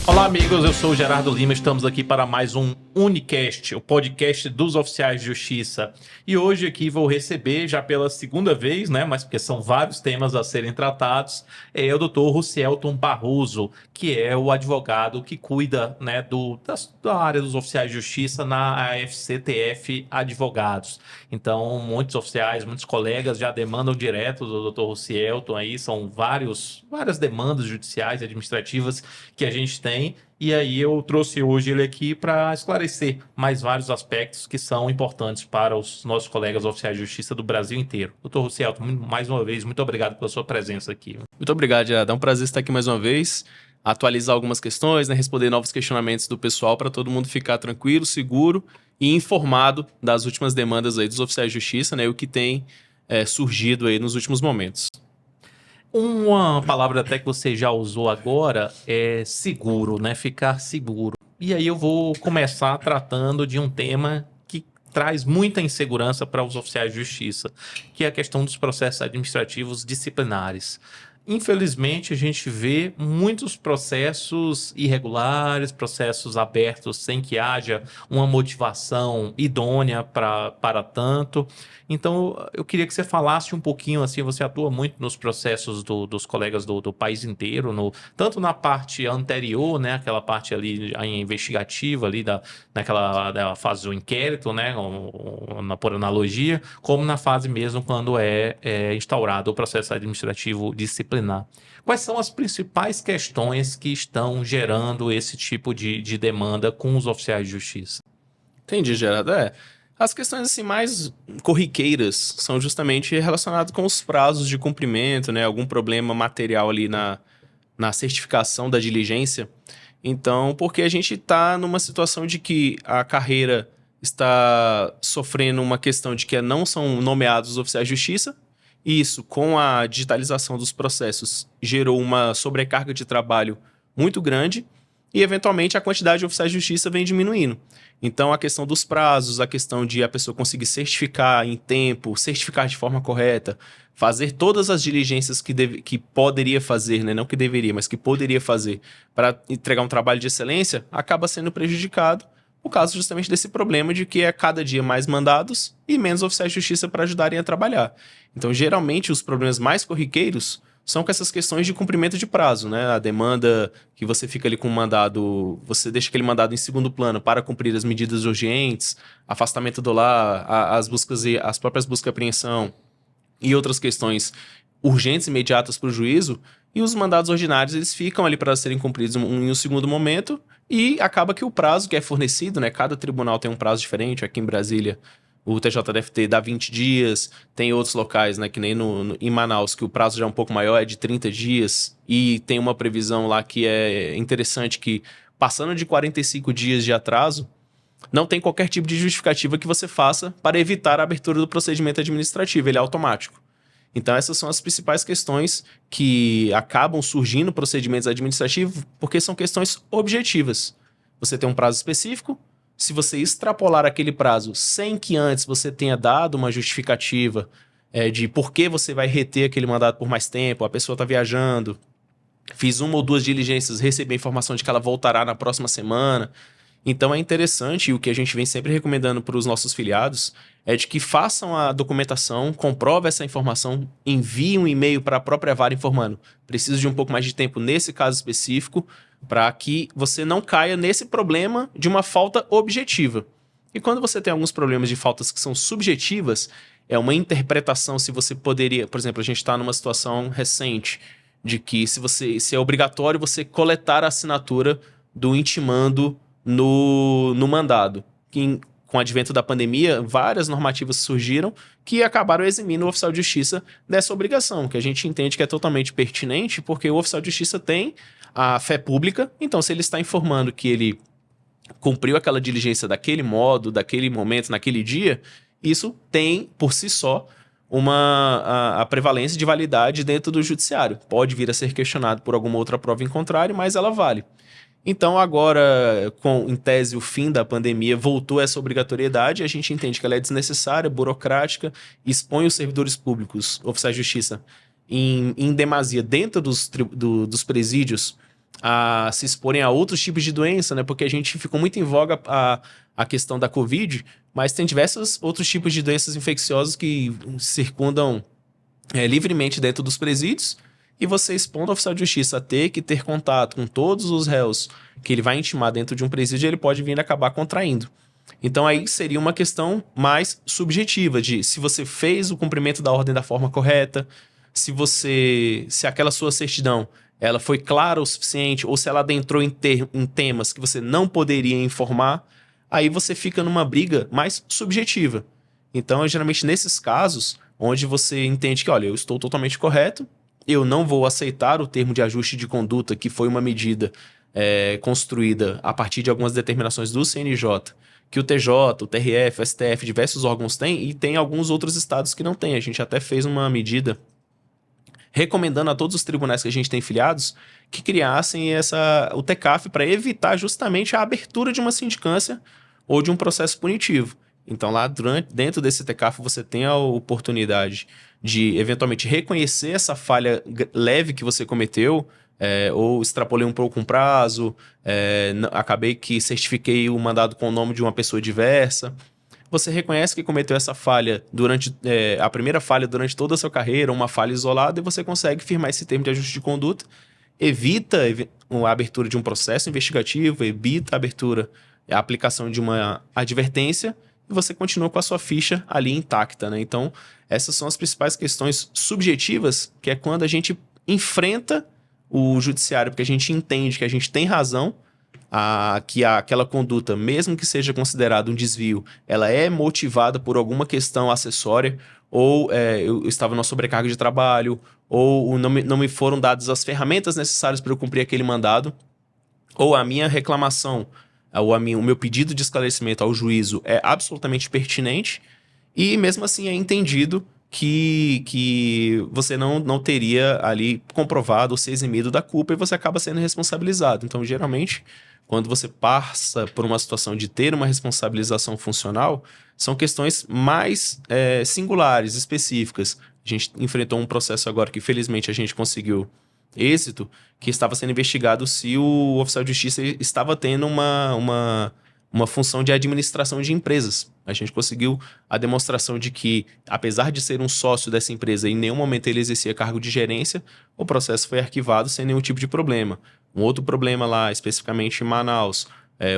Olá, amigos, eu sou o Gerardo Lima, estamos aqui para mais um Unicast, o podcast dos oficiais de justiça. E hoje aqui vou receber, já pela segunda vez, né, mas porque são vários temas a serem tratados, o Dr. Rucielton Barroso, que é o advogado que cuida, né, da área dos oficiais de justiça na AFCTF Advogados. Então, muitos oficiais, muitos colegas já demandam direto do Dr. Rucielton aí, são várias demandas judiciais e administrativas que a gente tem. E aí eu trouxe hoje ele aqui para esclarecer mais vários aspectos que são importantes para os nossos colegas oficiais de justiça do Brasil inteiro. Doutor Rucielton, mais uma vez, muito obrigado pela sua presença aqui. Muito obrigado, Gerardo. É um prazer estar aqui mais uma vez, atualizar algumas questões, né, responder novos questionamentos do pessoal para todo mundo ficar tranquilo, seguro e informado das últimas demandas aí dos oficiais de justiça, né, o que tem surgido aí nos últimos momentos. Uma palavra até que você já usou agora é seguro, né? Ficar seguro. E aí eu vou começar tratando de um tema que traz muita insegurança para os oficiais de justiça, que é a questão dos processos administrativos disciplinares. Infelizmente, a gente vê muitos processos irregulares, processos abertos sem que haja uma motivação idônea para tanto. Então, eu queria que você falasse um pouquinho, assim, você atua muito nos processos dos colegas do país inteiro, tanto na parte anterior, né, aquela parte ali a investigativa, ali naquela fase do inquérito, né, por analogia, como na fase mesmo quando é instaurado o processo administrativo disciplinar. Quais são as principais questões que estão gerando esse tipo de demanda com os oficiais de justiça? Entendi, Gerardo. As questões assim, mais corriqueiras são justamente relacionadas com os prazos de cumprimento, né? Algum problema material ali na certificação da diligência. Então, porque a gente está numa situação de que a carreira está sofrendo uma questão de que não são nomeados os oficiais de justiça. E isso, com a digitalização dos processos, gerou uma sobrecarga de trabalho muito grande e, eventualmente, a quantidade de oficiais de justiça vem diminuindo. Então, a questão dos prazos, a questão de a pessoa conseguir certificar em tempo, certificar de forma correta, fazer todas as diligências que poderia fazer, né? Não que deveria, mas que poderia fazer para entregar um trabalho de excelência, acaba sendo prejudicado por causa justamente desse problema de que é cada dia mais mandados e menos oficiais de justiça para ajudarem a trabalhar. Então, geralmente, os problemas mais corriqueiros são com essas questões de cumprimento de prazo, né? A demanda que você fica ali com o mandado, você deixa aquele mandado em segundo plano para cumprir as medidas urgentes, afastamento do lar, as próprias buscas e apreensão e outras questões urgentes e imediatas para o juízo, e os mandados ordinários eles ficam ali para serem cumpridos em um segundo momento, e acaba que o prazo que é fornecido, né? Cada tribunal tem um prazo diferente. Aqui em Brasília, o TJDFT dá 20 dias, tem outros locais, né? Que nem em Manaus, que o prazo já é um pouco maior, é de 30 dias, e tem uma previsão lá que é interessante, que passando de 45 dias de atraso, não tem qualquer tipo de justificativa que você faça para evitar a abertura do procedimento administrativo, ele é automático. Então, essas são as principais questões que acabam surgindo no procedimentos administrativos, porque são questões objetivas. Você tem um prazo específico, se você extrapolar aquele prazo sem que antes você tenha dado uma justificativa de por que você vai reter aquele mandato por mais tempo, a pessoa está viajando, fiz uma ou duas diligências, recebi a informação de que ela voltará na próxima semana. Então é interessante, e o que a gente vem sempre recomendando para os nossos filiados é de que façam a documentação, comprovem essa informação, enviem um e-mail para a própria vara informando: preciso de um pouco mais de tempo nesse caso específico, para que você não caia nesse problema de uma falta objetiva. E quando você tem alguns problemas de faltas que são subjetivas, é uma interpretação se você poderia... Por exemplo, a gente está numa situação recente de que se é obrigatório você coletar a assinatura do intimando no mandado. Com o advento da pandemia, várias normativas surgiram que acabaram eximindo o oficial de justiça dessa obrigação, que a gente entende que é totalmente pertinente, porque o oficial de justiça tem a fé pública. Então, se ele está informando que ele cumpriu aquela diligência daquele modo, daquele momento, naquele dia, isso tem, por si só, a prevalência de validade dentro do judiciário. Pode vir a ser questionado por alguma outra prova em contrário, mas ela vale. Então, agora, em tese, o fim da pandemia voltou essa obrigatoriedade, a gente entende que ela é desnecessária, burocrática, expõe os servidores públicos, oficiais de justiça, em demasia dentro dos presídios a se exporem a outros tipos de doença, né? Porque a gente ficou muito em voga a questão da Covid, mas tem diversos outros tipos de doenças infecciosas que circundam livremente dentro dos presídios, e você expondo o oficial de justiça a ter que ter contato com todos os réus que ele vai intimar dentro de um presídio, ele pode vir a acabar contraindo. Então aí seria uma questão mais subjetiva de se você fez o cumprimento da ordem da forma correta, se aquela sua certidão ela foi clara o suficiente, ou se ela adentrou em temas que você não poderia informar, aí você fica numa briga mais subjetiva. Então, geralmente nesses casos, onde você entende que, olha, eu estou totalmente correto, eu não vou aceitar o termo de ajuste de conduta, que foi uma medida construída a partir de algumas determinações do CNJ, que o TJ, o TRF, o STF, diversos órgãos têm, e tem alguns outros estados que não têm. A gente até fez uma medida recomendando a todos os tribunais que a gente tem filiados que criassem o TECAF para evitar justamente a abertura de uma sindicância ou de um processo punitivo. Então, lá dentro desse TECAF, você tem a oportunidade de, eventualmente, reconhecer essa falha leve que você cometeu, ou extrapolei um pouco um prazo, acabei que certifiquei o mandado com o nome de uma pessoa diversa. Você reconhece que cometeu essa falha durante a primeira falha durante toda a sua carreira, uma falha isolada, e você consegue firmar esse termo de ajuste de conduta, evita a abertura de um processo investigativo, evita a aplicação de uma advertência, e você continua com a sua ficha ali intacta, né? Então, essas são as principais questões subjetivas, que é quando a gente enfrenta o judiciário, porque a gente entende que a gente tem razão, que aquela conduta, mesmo que seja considerado um desvio, ela é motivada por alguma questão acessória, ou eu estava numa sobrecarga de trabalho, ou não me foram dadas as ferramentas necessárias para eu cumprir aquele mandado, ou a minha reclamação, ou o meu pedido de esclarecimento ao juízo é absolutamente pertinente, e mesmo assim é entendido que você não teria ali comprovado ou se eximido da culpa, e você acaba sendo responsabilizado. Então, geralmente, quando você passa por uma situação de ter uma responsabilização funcional, são questões mais singulares, específicas. A gente enfrentou um processo agora que, felizmente, a gente conseguiu êxito, que estava sendo investigado se o oficial de justiça estava tendo uma função de administração de empresas. A gente conseguiu a demonstração de que, apesar de ser um sócio dessa empresa, em nenhum momento ele exercia cargo de gerência, o processo foi arquivado sem nenhum tipo de problema. Um outro problema lá, especificamente em Manaus,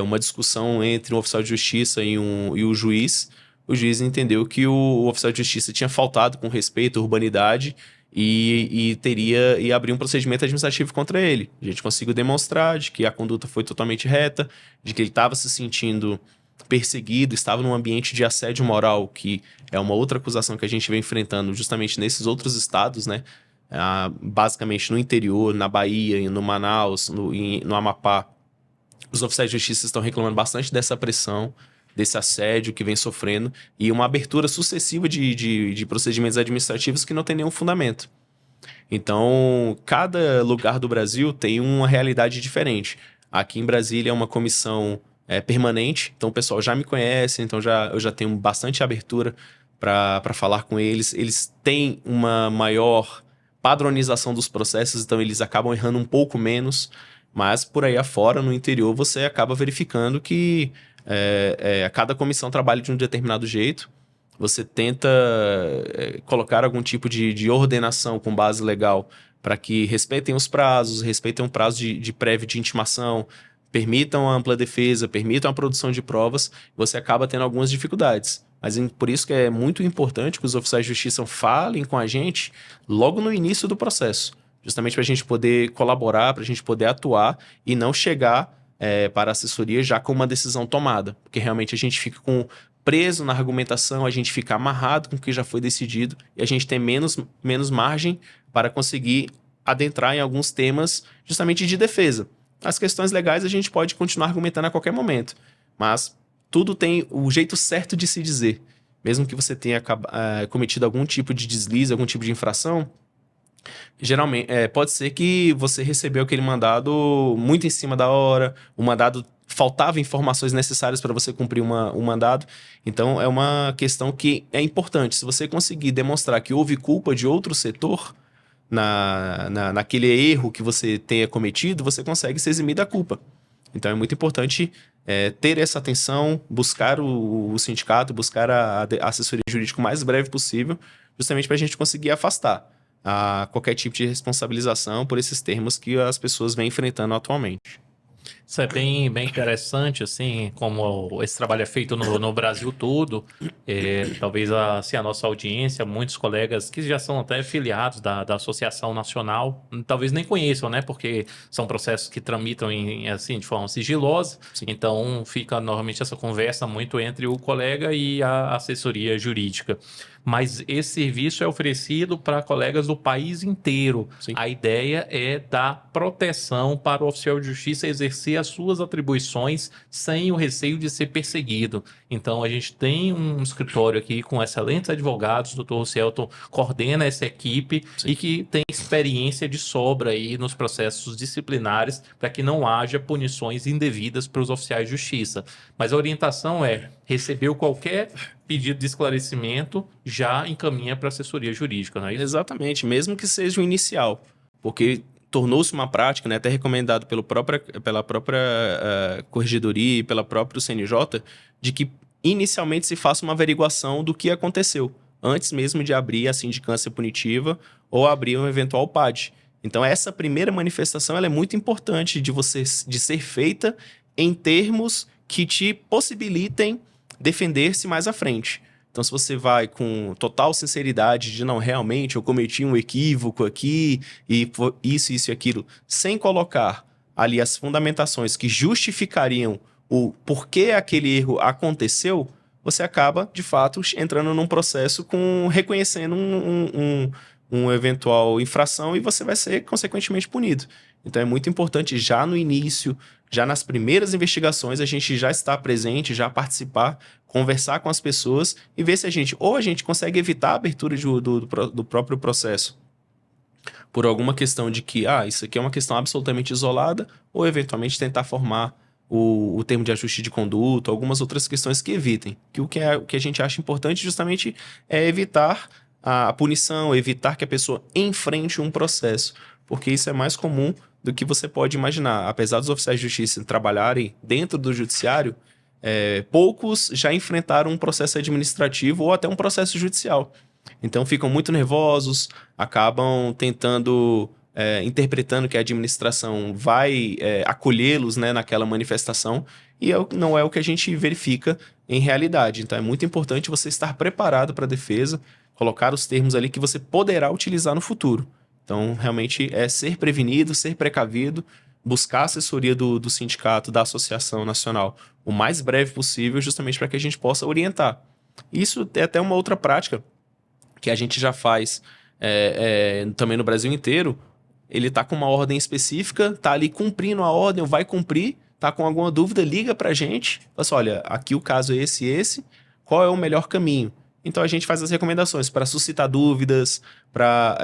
uma discussão entre um oficial de justiça e o juiz. O juiz entendeu que o oficial de justiça tinha faltado com respeito à urbanidade e ia abrir um procedimento administrativo contra ele. A gente conseguiu demonstrar de que a conduta foi totalmente reta, de que ele estava se sentindo perseguido, estava num ambiente de assédio moral, que é uma outra acusação que a gente vem enfrentando justamente nesses outros estados, né? Basicamente no interior, na Bahia, no Manaus, no Amapá. Os oficiais de justiça estão reclamando bastante dessa pressão, desse assédio que vem sofrendo, e uma abertura sucessiva de procedimentos administrativos que não tem nenhum fundamento. Então, cada lugar do Brasil tem uma realidade diferente. Aqui em Brasília é uma comissão permanente, então o pessoal já me conhece, então eu já tenho bastante abertura para falar com eles. Eles têm uma maior padronização dos processos, então eles acabam errando um pouco menos, mas por aí afora, no interior, você acaba verificando que cada comissão trabalha de um determinado jeito. Você tenta colocar algum tipo de ordenação com base legal para que respeitem os prazos, respeitem o prazo de prévio de intimação, permitam a ampla defesa, permitam a produção de provas. Você acaba tendo algumas dificuldades. Mas por isso que é muito importante que os oficiais de justiça falem com a gente logo no início do processo, justamente para a gente poder colaborar, para a gente poder atuar e não chegar para a assessoria já com uma decisão tomada, porque realmente a gente fica preso na argumentação, a gente fica amarrado com o que já foi decidido e a gente tem menos margem para conseguir adentrar em alguns temas justamente de defesa. As questões legais a gente pode continuar argumentando a qualquer momento, mas tudo tem o jeito certo de se dizer. Mesmo que você tenha cometido algum tipo de deslize, algum tipo de infração, geralmente pode ser que você recebeu aquele mandado muito em cima da hora, o mandado faltava informações necessárias para você cumprir um mandado. Então é uma questão que é importante. Se você conseguir demonstrar que houve culpa de outro setor, naquele erro que você tenha cometido, você consegue se eximir da culpa. Então é muito importante ter essa atenção, buscar o sindicato, buscar a assessoria jurídica o mais breve possível, justamente para a gente conseguir afastar qualquer tipo de responsabilização por esses termos que as pessoas vêm enfrentando atualmente. Isso é bem interessante, assim, como esse trabalho é feito no Brasil todo. Talvez assim, a nossa audiência, muitos colegas que já são até filiados da Associação Nacional, talvez nem conheçam, né? Porque são processos que tramitam assim, de forma sigilosa. Sim. Então, fica normalmente essa conversa muito entre o colega e a assessoria jurídica. Mas esse serviço é oferecido para colegas do país inteiro. Sim. A ideia é dar proteção para o oficial de justiça exercer as suas atribuições sem o receio de ser perseguido. Então, a gente tem um escritório aqui com excelentes advogados, o Dr. Celton coordena essa equipe. Sim. E que tem experiência de sobra aí nos processos disciplinares para que não haja punições indevidas para os oficiais de justiça. Mas a orientação recebeu qualquer pedido de esclarecimento, já encaminha para a assessoria jurídica, não é isso? Exatamente, mesmo que seja o inicial, porque tornou-se uma prática, né, até recomendado pela própria corregedoria e pela própria CNJ, de que inicialmente se faça uma averiguação do que aconteceu, antes mesmo de abrir a sindicância punitiva ou abrir um eventual PAD. Então, essa primeira manifestação ela é muito importante de ser feita em termos que te possibilitem defender-se mais à frente. Então, se você vai com total sinceridade de não, realmente, eu cometi um equívoco aqui, e isso e aquilo, sem colocar ali as fundamentações que justificariam o porquê aquele erro aconteceu, você acaba, de fato, entrando num processo reconhecendo um eventual infração e você vai ser, consequentemente, punido. Então, é muito importante já no início, já nas primeiras investigações, a gente já estar presente, já participar, conversar com as pessoas e ver se a gente consegue evitar a abertura do próprio processo por alguma questão de que, isso aqui é uma questão absolutamente isolada, ou eventualmente tentar formar o termo de ajuste de conduta, algumas outras questões que evitem. O que a gente acha importante justamente é evitar a punição, evitar que a pessoa enfrente um processo, porque isso é mais comum do que você pode imaginar. Apesar dos oficiais de justiça trabalharem dentro do judiciário, poucos já enfrentaram um processo administrativo ou até um processo judicial. Então ficam muito nervosos, acabam tentando, interpretando que a administração vai acolhê-los, né, naquela manifestação, e não é o que a gente verifica em realidade. Então é muito importante você estar preparado para a defesa, colocar os termos ali que você poderá utilizar no futuro. Então, realmente, é ser prevenido, ser precavido, buscar a assessoria do sindicato, da Associação Nacional, o mais breve possível, justamente para que a gente possa orientar. Isso é até uma outra prática que a gente já faz também no Brasil inteiro. Ele está com uma ordem específica, está ali cumprindo a ordem, ou vai cumprir, está com alguma dúvida, liga para a gente, fala assim, olha, aqui o caso é esse e esse, qual é o melhor caminho? Então, a gente faz as recomendações para suscitar dúvidas, para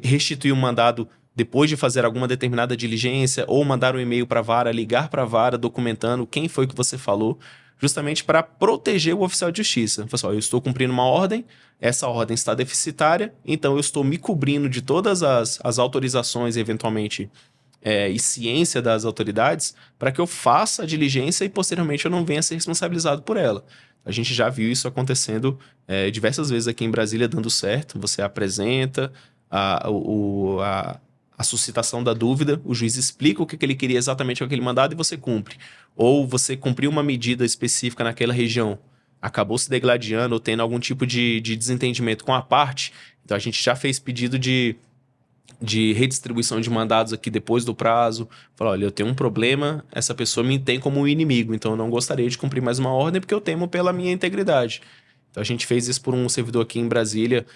restituir um mandado depois de fazer alguma determinada diligência, ou mandar um e-mail para a vara, ligar para a vara, documentando quem foi que você falou, justamente para proteger o oficial de justiça. Pessoal, eu estou cumprindo uma ordem, essa ordem está deficitária, então eu estou me cobrindo de todas as autorizações, eventualmente, e ciência das autoridades, para que eu faça a diligência e, posteriormente, eu não venha a ser responsabilizado por ela. A gente já viu isso acontecendo diversas vezes aqui em Brasília, dando certo. Você apresenta a suscitação da dúvida, o juiz explica o que ele queria exatamente com aquele mandado e você cumpre. Ou você cumpriu uma medida específica naquela região, acabou se degladiando ou tendo algum tipo de desentendimento com a parte, então a gente já fez pedido de redistribuição de mandados aqui depois do prazo. Falar, olha, eu tenho um problema, essa pessoa me tem como um inimigo, então eu não gostaria de cumprir mais uma ordem porque eu temo pela minha integridade. Então a gente fez isso por um servidor aqui em Brasília,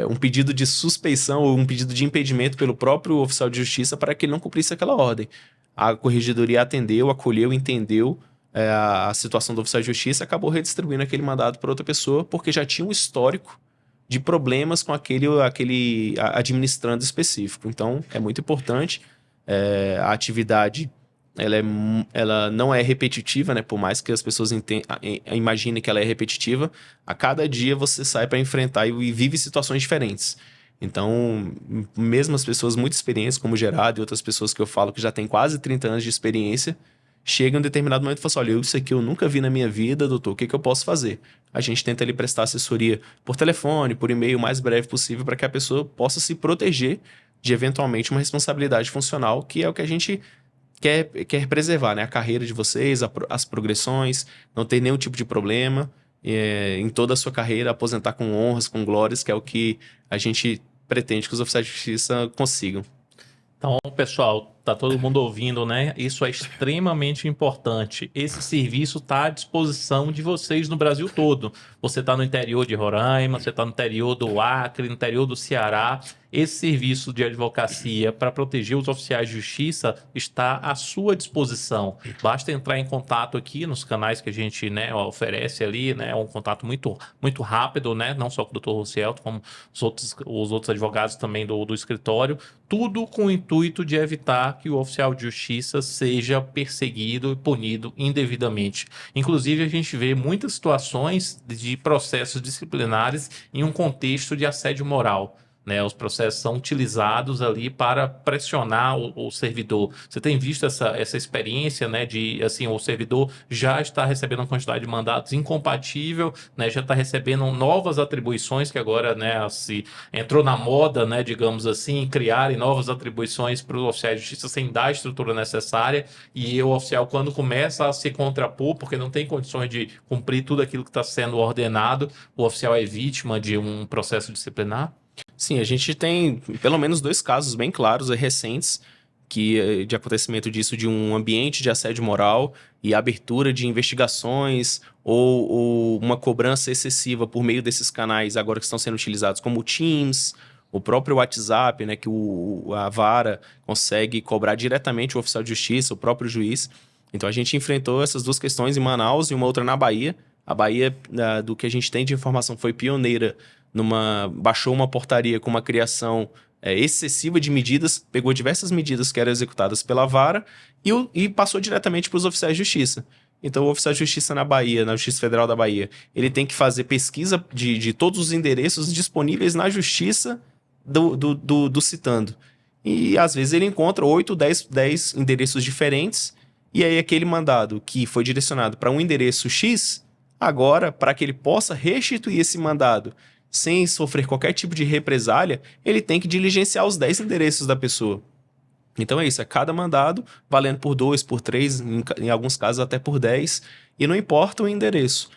um pedido de suspeição ou um pedido de impedimento pelo próprio oficial de justiça para que ele não cumprisse aquela ordem. A corregedoria atendeu, acolheu, entendeu a situação do oficial de justiça, acabou redistribuindo aquele mandado para outra pessoa porque já tinha um histórico de problemas com aquele administrando específico. Então, é muito importante. A atividade ela não é repetitiva, né? Por mais que as pessoas imaginem que ela é repetitiva, a cada dia você sai para enfrentar e vive situações diferentes. Então, mesmo as pessoas muito experientes, como o Gerardo e outras pessoas que eu falo que já têm quase 30 anos de experiência, chegam em um determinado momento e falam assim, olha, isso aqui eu nunca vi na minha vida, doutor, o que eu posso fazer? A gente tenta ali prestar assessoria por telefone, por e-mail, o mais breve possível, para que a pessoa possa se proteger de, eventualmente, uma responsabilidade funcional, que é o que a gente quer preservar, né? A carreira de vocês, as progressões, não ter nenhum tipo de problema em toda a sua carreira, aposentar com honras, com glórias, que é o que a gente pretende que os oficiais de justiça consigam. Então, pessoal, tá todo mundo ouvindo, né? Isso é extremamente importante. Esse serviço está à disposição de vocês no Brasil todo. Você está no interior de Roraima, você está no interior do Acre, no interior do Ceará. Esse serviço de advocacia para proteger os oficiais de justiça está à sua disposição. Basta entrar em contato aqui nos canais que a gente, né, oferece ali, né? É um contato muito rápido, né? Não só com o Dr. Rocielto, como os outros advogados também do escritório. Tudo com o intuito de evitar que o oficial de justiça seja perseguido e punido indevidamente. Inclusive, a gente vê muitas situações de processos disciplinares em um contexto de assédio moral. Né, os processos são utilizados ali para pressionar o servidor. Você tem visto essa experiência, né, de assim, o servidor já está recebendo uma quantidade de mandatos incompatível, né, já está recebendo novas atribuições que agora, né, se entrou na moda, né, digamos assim, criarem novas atribuições para os oficiais de justiça sem dar a estrutura necessária, e o oficial, quando começa a se contrapor, porque não tem condições de cumprir tudo aquilo que está sendo ordenado, o oficial é vítima de um processo disciplinar? Sim, a gente tem pelo menos 2 casos bem claros e recentes de acontecimento disso, de um ambiente de assédio moral e abertura de investigações ou uma cobrança excessiva por meio desses canais agora que estão sendo utilizados, como o Teams, o próprio WhatsApp, né, que a vara consegue cobrar diretamente o oficial de justiça, o próprio juiz. Então a gente enfrentou essas 2 questões em Manaus e uma outra na Bahia. A Bahia, do que a gente tem de informação, foi pioneira baixou uma portaria com uma criação excessiva de medidas, pegou diversas medidas que eram executadas pela vara e passou diretamente para os oficiais de justiça. Então, o oficial de justiça na Bahia, na Justiça Federal da Bahia, ele tem que fazer pesquisa de todos os endereços disponíveis na justiça do citando. E, às vezes, ele encontra 8, 10 endereços diferentes, e aí aquele mandado que foi direcionado para um endereço X, agora, para que ele possa restituir esse mandado sem sofrer qualquer tipo de represália, ele tem que diligenciar os 10 endereços da pessoa. Então é isso, é cada mandado valendo por 2, por 3, em alguns casos até por 10, e não importa o endereço.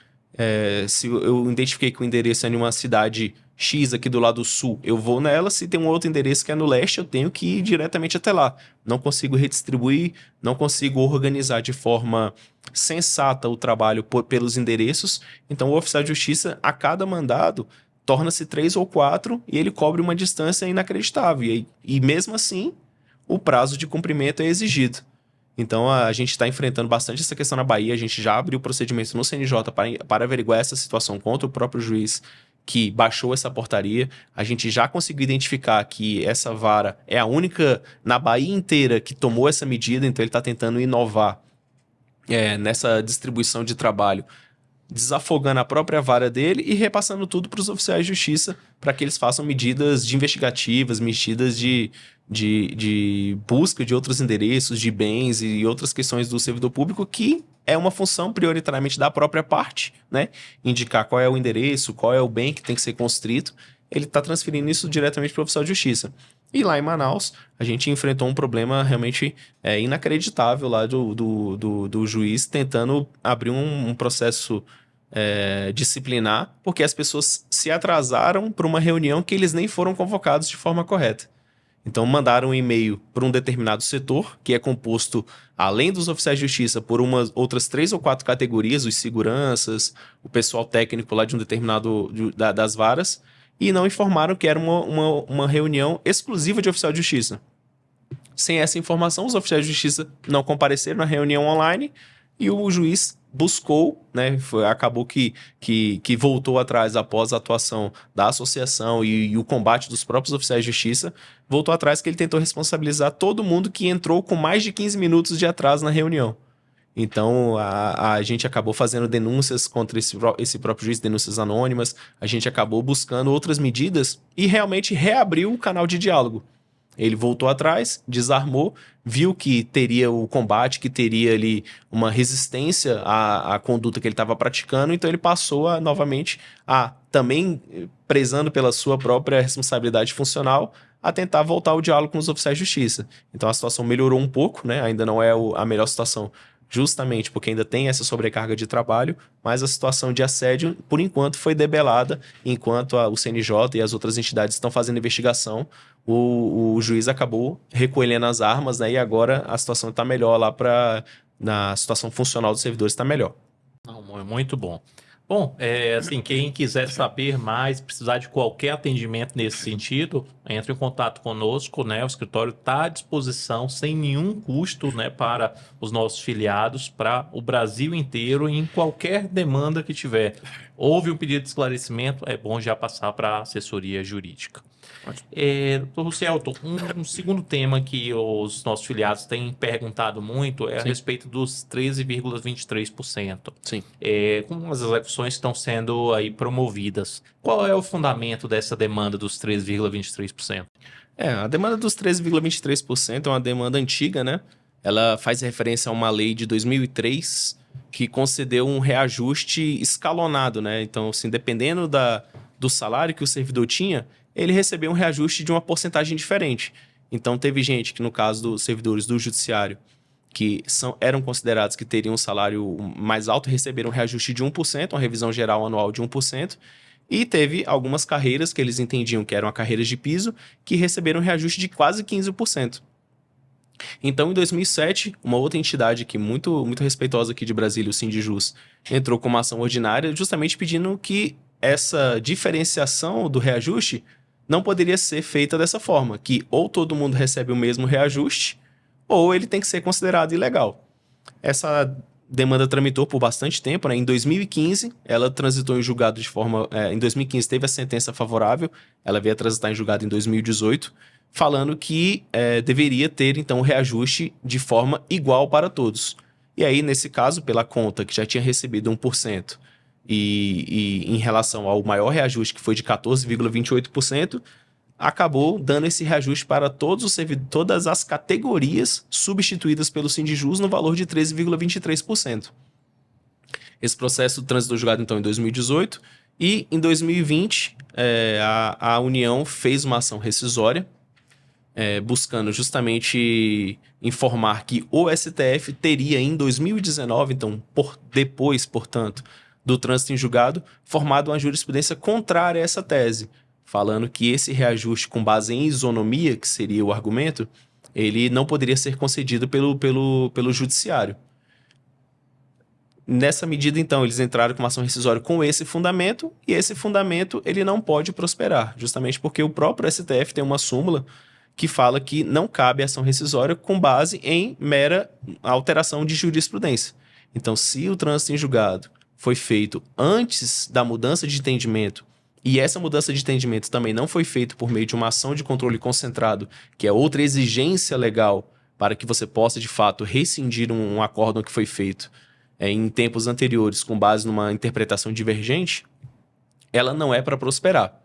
Se eu identifiquei que o endereço é em uma cidade X aqui do lado sul, eu vou nela. Se tem um outro endereço que é no leste, eu tenho que ir diretamente até lá. Não consigo redistribuir, não consigo organizar de forma sensata o trabalho pelos endereços. Então o oficial de justiça, a cada mandado, torna-se 3 ou 4 e ele cobre uma distância inacreditável. E mesmo assim, o prazo de cumprimento é exigido. Então a gente está enfrentando bastante essa questão na Bahia. A gente já abriu procedimento no CNJ para averiguar essa situação contra o próprio juiz que baixou essa portaria. A gente já conseguiu identificar que essa vara é a única na Bahia inteira que tomou essa medida, então ele está tentando inovar nessa distribuição de trabalho, desafogando a própria vara dele e repassando tudo para os oficiais de justiça para que eles façam medidas investigativas, medidas de busca de outros endereços, de bens e outras questões do servidor público, que é uma função prioritariamente da própria parte, né? Indicar qual é o endereço, qual é o bem que tem que ser constrito. Ele está transferindo isso diretamente para o oficial de justiça. E lá em Manaus, a gente enfrentou um problema realmente inacreditável lá do juiz tentando abrir um processo disciplinar, porque as pessoas se atrasaram para uma reunião que eles nem foram convocados de forma correta. Então mandaram um e-mail para um determinado setor, que é composto, além dos oficiais de justiça, por outras 3 ou 4 categorias, os seguranças, o pessoal técnico lá de um determinado das varas, e não informaram que era uma reunião exclusiva de oficial de justiça. Sem essa informação, os oficiais de justiça não compareceram na reunião online e o juiz buscou, né, acabou que voltou atrás após a atuação da associação e o combate dos próprios oficiais de justiça, voltou atrás que ele tentou responsabilizar todo mundo que entrou com mais de 15 minutos de atraso na reunião. Então, a gente acabou fazendo denúncias contra esse próprio juiz, denúncias anônimas. A gente acabou buscando outras medidas e realmente reabriu o canal de diálogo. Ele voltou atrás, desarmou, viu que teria o combate, que teria ali uma resistência à conduta que ele estava praticando, então ele passou novamente também prezando pela sua própria responsabilidade funcional, a tentar voltar ao diálogo com os oficiais de justiça. Então a situação melhorou um pouco, né? Ainda não é a melhor situação, justamente porque ainda tem essa sobrecarga de trabalho, mas a situação de assédio, por enquanto, foi debelada, enquanto o CNJ e as outras entidades estão fazendo investigação. O juiz acabou recolhendo as armas, né? E agora a situação está melhor lá na situação funcional dos servidores está melhor. Não, muito bom. Bom, assim, quem quiser saber mais, precisar de qualquer atendimento nesse sentido, entre em contato conosco, né? O escritório está à disposição sem nenhum custo, né, para os nossos filiados, para o Brasil inteiro, em qualquer demanda que tiver. Houve um pedido de esclarecimento, é bom já passar para a assessoria jurídica. Doutor Lucielton, um segundo tema que os nossos filiados têm perguntado muito é a respeito dos 13,23%. Sim. Como as execuções estão sendo aí promovidas? Qual é o fundamento dessa demanda dos 13,23%? A demanda dos 13,23% é uma demanda antiga, né? Ela faz referência a uma lei de 2003 que concedeu um reajuste escalonado, né? Então, assim, dependendo do salário que o servidor tinha, ele recebeu um reajuste de uma porcentagem diferente. Então, teve gente que, no caso dos servidores do judiciário, que eram considerados que teriam um salário mais alto, receberam um reajuste de 1%, uma revisão geral anual de 1%, e teve algumas carreiras que eles entendiam que eram carreiras de piso, que receberam um reajuste de quase 15%. Então, em 2007, uma outra entidade que muito respeitosa aqui de Brasília, o Sindijus, entrou com uma ação ordinária justamente pedindo que essa diferenciação do reajuste não poderia ser feita dessa forma, que ou todo mundo recebe o mesmo reajuste, ou ele tem que ser considerado ilegal. Essa demanda tramitou por bastante tempo, né? Em 2015, ela transitou em julgado de forma... em 2015 teve a sentença favorável, ela veio a transitar em julgado em 2018, falando que deveria ter, então, um reajuste de forma igual para todos. E aí, nesse caso, pela conta que já tinha recebido 1%, e em relação ao maior reajuste, que foi de 14,28%, acabou dando esse reajuste para todas as categorias substituídas pelo Sindijus no valor de 13,23%. Esse processo transitou julgado, então, em 2018, e em 2020, a União fez uma ação rescisória, buscando justamente informar que o STF teria, em 2019, então, depois, portanto, do trânsito em julgado, formado uma jurisprudência contrária a essa tese, falando que esse reajuste com base em isonomia, que seria o argumento, ele não poderia ser concedido pelo judiciário. Nessa medida, então, eles entraram com uma ação rescisória com esse fundamento, e esse fundamento ele não pode prosperar, justamente porque o próprio STF tem uma súmula que fala que não cabe ação rescisória com base em mera alteração de jurisprudência. Então, se o trânsito em julgado foi feito antes da mudança de entendimento, e essa mudança de entendimento também não foi feita por meio de uma ação de controle concentrado, que é outra exigência legal para que você possa, de fato, rescindir um acórdão que foi feito em tempos anteriores com base numa interpretação divergente, ela não é para prosperar.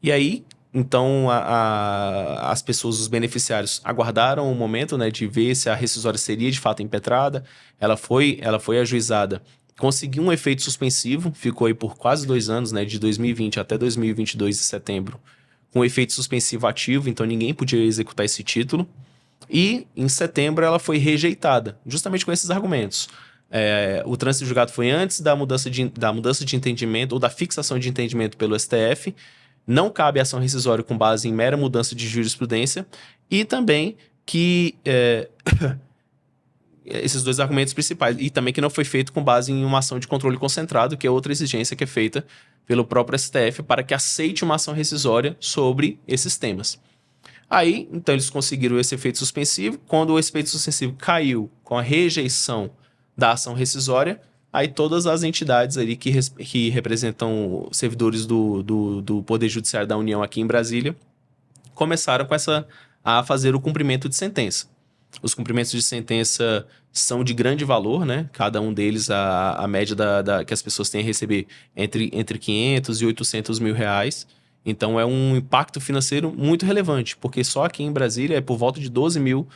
E aí, então, as pessoas, os beneficiários, aguardaram o momento, né, de ver se a rescisória seria de fato impetrada. Ela foi ajuizada, conseguiu um efeito suspensivo, ficou aí por quase 2 anos, né, de 2020 até 2022, de setembro, com efeito suspensivo ativo, então ninguém podia executar esse título. E em setembro ela foi rejeitada, justamente com esses argumentos. O trânsito julgado foi antes da mudança de entendimento ou da fixação de entendimento pelo STF. Não cabe ação rescisória com base em mera mudança de jurisprudência. E também que... esses dois argumentos principais. E também que não foi feito com base em uma ação de controle concentrado, que é outra exigência que é feita pelo próprio STF para que aceite uma ação rescisória sobre esses temas. Aí, então, eles conseguiram esse efeito suspensivo. Quando o efeito suspensivo caiu com a rejeição da ação rescisória, aí todas as entidades ali que representam servidores do Poder Judiciário da União aqui em Brasília começaram a fazer o cumprimento de sentença. Os cumprimentos de sentença são de grande valor, né? Cada um deles, a média que as pessoas têm a receber entre 500 e 800 mil reais. Então, é um impacto financeiro muito relevante, porque só aqui em Brasília é por volta de 12 mil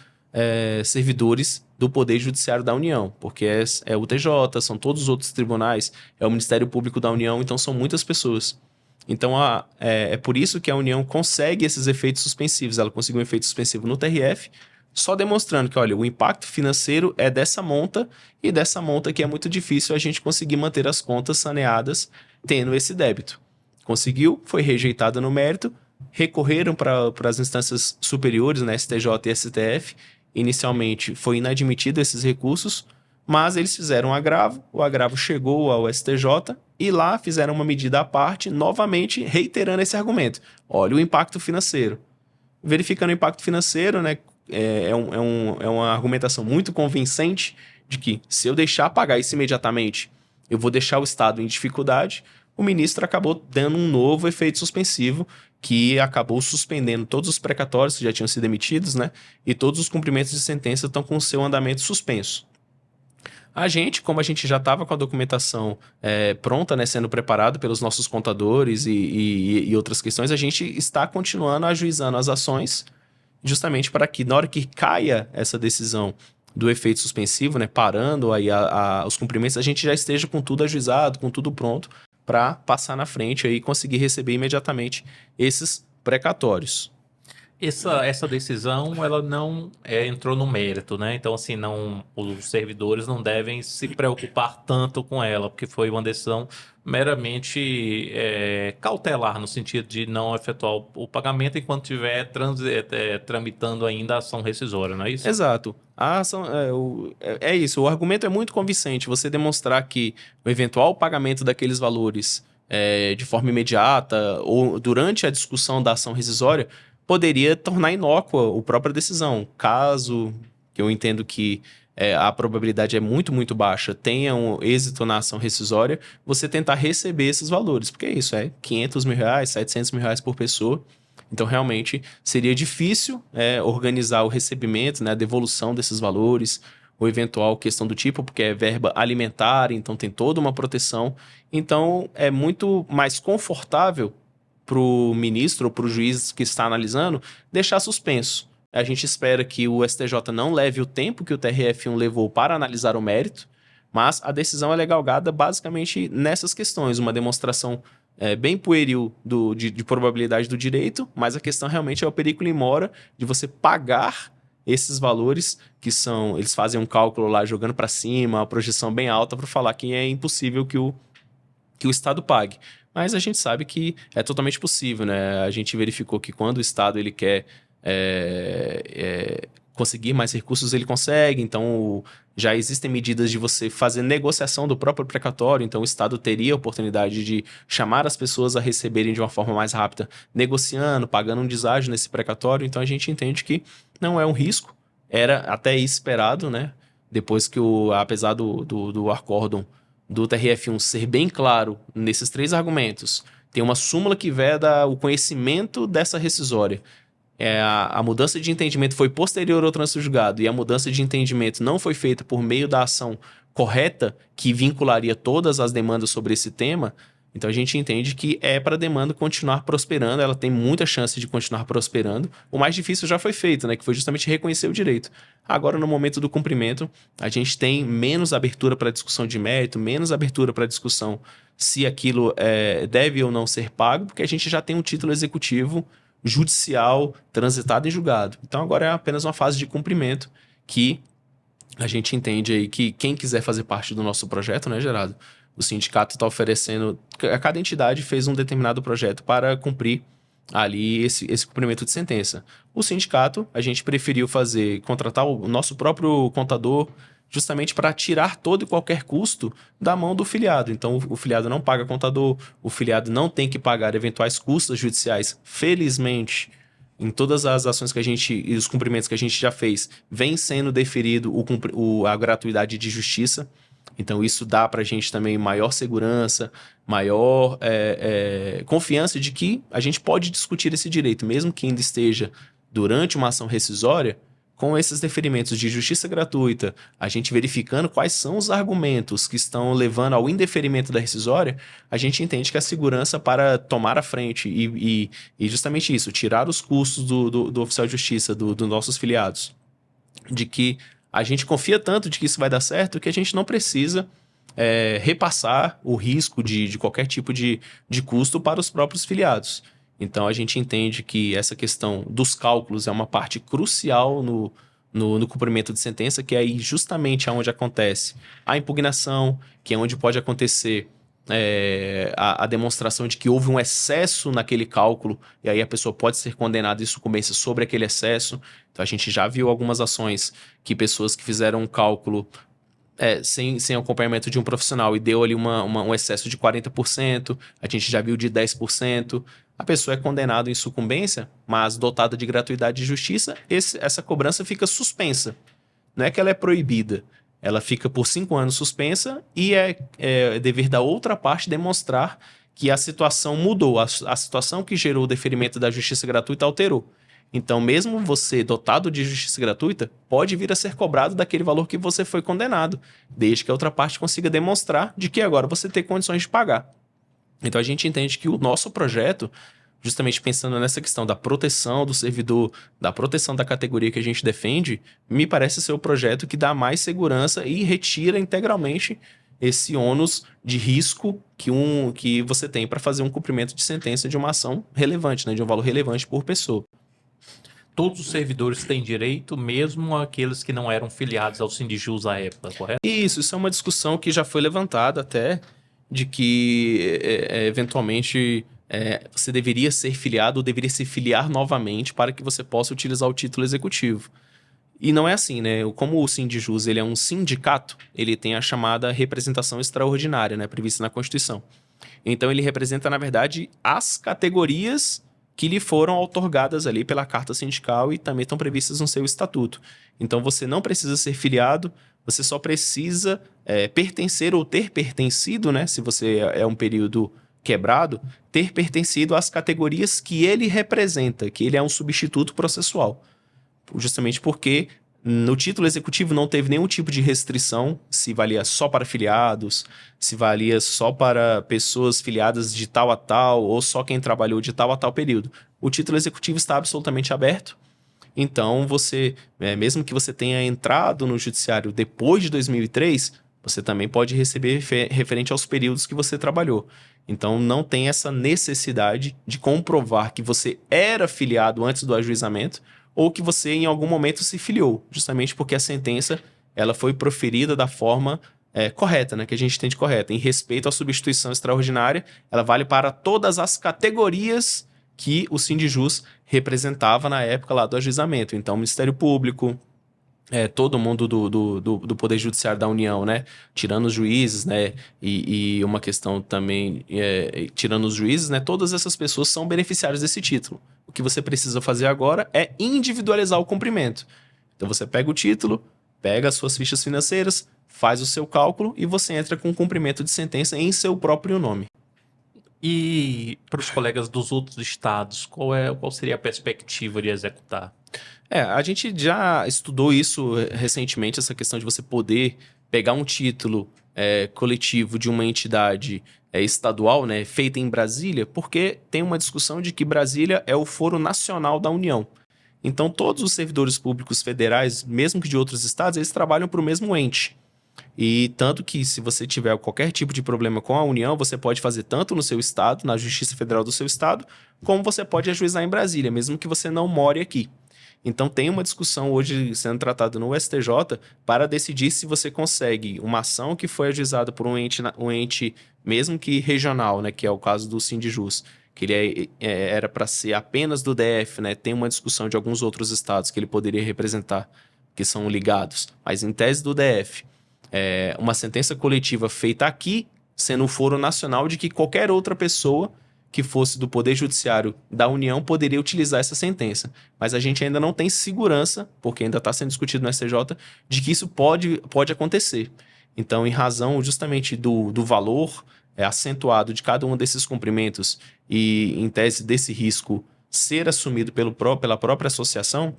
servidores do Poder Judiciário da União, porque é o TJ, são todos os outros tribunais, é o Ministério Público da União, então são muitas pessoas. Então, é por isso que a União consegue esses efeitos suspensivos. Ela conseguiu um efeito suspensivo no TRF, só demonstrando que, olha, o impacto financeiro é dessa monta, e dessa monta que é muito difícil a gente conseguir manter as contas saneadas tendo esse débito. Conseguiu, foi rejeitada no mérito, recorreram para as instâncias superiores, né, STJ e STF. Inicialmente foi inadmitido esses recursos, mas eles fizeram um agravo, o agravo chegou ao STJ e lá fizeram uma medida à parte, novamente reiterando esse argumento. Olha o impacto financeiro. Verificando o impacto financeiro, né, é uma argumentação muito convincente de que se eu deixar pagar isso imediatamente, eu vou deixar o Estado em dificuldade. O ministro acabou dando um novo efeito suspensivo que acabou suspendendo todos os precatórios que já tinham sido emitidos, né, e todos os cumprimentos de sentença estão com o seu andamento suspenso. A gente, como a gente já estava com a documentação pronta, né, sendo preparado pelos nossos contadores e outras questões, a gente está continuando ajuizando as ações justamente para que, na hora que caia essa decisão do efeito suspensivo, né, parando aí os cumprimentos, a gente já esteja com tudo ajuizado, com tudo pronto para passar na frente aí e conseguir receber imediatamente esses precatórios. Essa decisão, ela não entrou no mérito, né? Então, assim, os servidores não devem se preocupar tanto com ela, porque foi uma decisão meramente cautelar, no sentido de não efetuar o pagamento enquanto estiver tramitando ainda a ação rescisória, não é isso? Exato. A ação, é isso, o argumento é muito convincente. Você demonstrar que o eventual pagamento daqueles valores de forma imediata ou durante a discussão da ação rescisória poderia tornar inócua a própria decisão. Caso, que eu entendo que a probabilidade é muito, muito baixa, tenha um êxito na ação rescisória, você tentar receber esses valores. Porque é isso, 500 mil reais, 700 mil reais por pessoa. Então, realmente, seria difícil organizar o recebimento, né, a devolução desses valores, ou eventual questão do tipo, porque é verba alimentar, então tem toda uma proteção. Então, é muito mais confortável para o ministro ou para o juiz que está analisando deixar suspenso. A gente espera que o STJ não leve o tempo que o TRF1 levou para analisar o mérito, mas a decisão é galgada basicamente nessas questões, uma demonstração bem pueril de probabilidade do direito, mas a questão realmente é o periculum in mora de você pagar esses valores que são... Eles fazem um cálculo lá jogando para cima, uma projeção bem alta para falar que é impossível que o Estado pague. Mas a gente sabe que é totalmente possível, né? A gente verificou que quando o Estado ele quer conseguir mais recursos, ele consegue. Então, já existem medidas de você fazer negociação do próprio precatório. Então, o Estado teria a oportunidade de chamar as pessoas a receberem de uma forma mais rápida, negociando, pagando um deságio nesse precatório. Então, a gente entende que não é um risco. Era até esperado, né? Depois que, apesar do acórdão do TRF1 ser bem claro nesses 3 argumentos, tem uma súmula que veda o conhecimento dessa rescisória. A mudança de entendimento foi posterior ao trânsito julgado e a mudança de entendimento não foi feita por meio da ação correta que vincularia todas as demandas sobre esse tema. Então a gente entende que é para a demanda continuar prosperando, ela tem muita chance de continuar prosperando. O mais difícil já foi feito, né, que foi justamente reconhecer o direito. Agora, no momento do cumprimento, a gente tem menos abertura para discussão de mérito, menos abertura para discussão se aquilo deve ou não ser pago, porque a gente já tem um título executivo judicial transitado em julgado. Então agora é apenas uma fase de cumprimento que a gente entende aí que quem quiser fazer parte do nosso projeto, né, Gerardo? O sindicato está oferecendo... Cada entidade fez um determinado projeto para cumprir ali esse cumprimento de sentença. O sindicato, a gente preferiu contratar o nosso próprio contador justamente para tirar todo e qualquer custo da mão do filiado. Então, o filiado não paga contador, o filiado não tem que pagar eventuais custas judiciais. Felizmente, em todas as ações que a gente e os cumprimentos que a gente já fez, vem sendo deferido a gratuidade de justiça. Então, isso dá para a gente também maior segurança, maior confiança de que a gente pode discutir esse direito, mesmo que ainda esteja durante uma ação rescisória, com esses deferimentos de justiça gratuita, a gente verificando quais são os argumentos que estão levando ao indeferimento da rescisória, a gente entende que a segurança para tomar a frente e justamente isso, tirar os custos do oficial de justiça, dos nossos filiados, de que a gente confia tanto de que isso vai dar certo que a gente não precisa repassar o risco de qualquer tipo de custo para os próprios filiados. Então, a gente entende que essa questão dos cálculos é uma parte crucial no cumprimento de sentença, que é aí justamente onde acontece a impugnação, que é onde pode acontecer a demonstração de que houve um excesso naquele cálculo, e aí a pessoa pode ser condenada em sucumbência sobre aquele excesso. Então, a gente já viu algumas ações que pessoas que fizeram um cálculo sem acompanhamento de um profissional e deu ali um excesso de 40%, a gente já viu de 10%. A pessoa é condenada em sucumbência, mas dotada de gratuidade de justiça, essa cobrança fica suspensa. Não é que ela é proibida, ela fica por 5 anos suspensa e é dever da outra parte demonstrar que a situação mudou, a situação que gerou o deferimento da justiça gratuita alterou. Então, mesmo você dotado de justiça gratuita, pode vir a ser cobrado daquele valor que você foi condenado, desde que a outra parte consiga demonstrar de que agora você tem condições de pagar. Então, a gente entende que o nosso projeto, justamente pensando nessa questão da proteção do servidor, da proteção da categoria que a gente defende, me parece ser o projeto que dá mais segurança e retira integralmente esse ônus de risco que você tem para fazer um cumprimento de sentença de uma ação relevante, né, de um valor relevante por pessoa. Todos os servidores têm direito, mesmo aqueles que não eram filiados ao Sindijus à época, correto? Isso é uma discussão que já foi levantada até, de que eventualmente você deveria ser filiado ou deveria se filiar novamente para que você possa utilizar o título executivo. E não é assim, né? Como o Sindijus ele é um sindicato, ele tem a chamada representação extraordinária, né, prevista na Constituição. Então ele representa, na verdade, as categorias que lhe foram outorgadas ali pela carta sindical e também estão previstas no seu estatuto. Então você não precisa ser filiado, você só precisa pertencer ou ter pertencido, né? Se você é um período quebrado, ter pertencido às categorias que ele representa, que ele é um substituto processual. Justamente porque no título executivo não teve nenhum tipo de restrição, se valia só para filiados, se valia só para pessoas filiadas de tal a tal, ou só quem trabalhou de tal a tal período. O título executivo está absolutamente aberto. Então, mesmo que você tenha entrado no judiciário depois de 2003, você também pode receber referente aos períodos que você trabalhou. Então, não tem essa necessidade de comprovar que você era filiado antes do ajuizamento, ou que você em algum momento se filiou, justamente porque a sentença ela foi proferida da forma correta, né, que a gente entende correta. Em respeito à substituição extraordinária, ela vale para todas as categorias que o Sindijus representava na época lá do ajuizamento. Então, Ministério Público, todo mundo do Poder Judiciário da União, né? Tirando os juízes, né? E uma questão também, tirando os juízes, né? Todas essas pessoas são beneficiários desse título. O que você precisa fazer agora é individualizar o cumprimento. Então, você pega o título, pega as suas fichas financeiras, faz o seu cálculo e você entra com o cumprimento de sentença em seu próprio nome. E para os colegas dos outros estados, qual seria a perspectiva de executar? A gente já estudou isso recentemente, essa questão de você poder pegar um título coletivo de uma entidade estadual, né, feita em Brasília, porque tem uma discussão de que Brasília é o foro nacional da União. Então, todos os servidores públicos federais, mesmo que de outros estados, eles trabalham para o mesmo ente. E tanto que se você tiver qualquer tipo de problema com a União, você pode fazer tanto no seu estado, na Justiça Federal do seu estado, como você pode ajuizar em Brasília, mesmo que você não more aqui. Então tem uma discussão hoje sendo tratada no STJ para decidir se você consegue uma ação que foi ajuizada por um ente mesmo que regional, né, que é o caso do Sindijus, que ele era para ser apenas do DF, né? Tem uma discussão de alguns outros estados que ele poderia representar, que são ligados, mas em tese do DF. Uma sentença coletiva feita aqui, sendo um foro nacional de que qualquer outra pessoa que fosse do Poder Judiciário da União poderia utilizar essa sentença. Mas a gente ainda não tem segurança, porque ainda está sendo discutido no STJ, de que isso pode acontecer. Então, em razão justamente do valor acentuado de cada um desses cumprimentos e em tese desse risco ser assumido pela própria associação,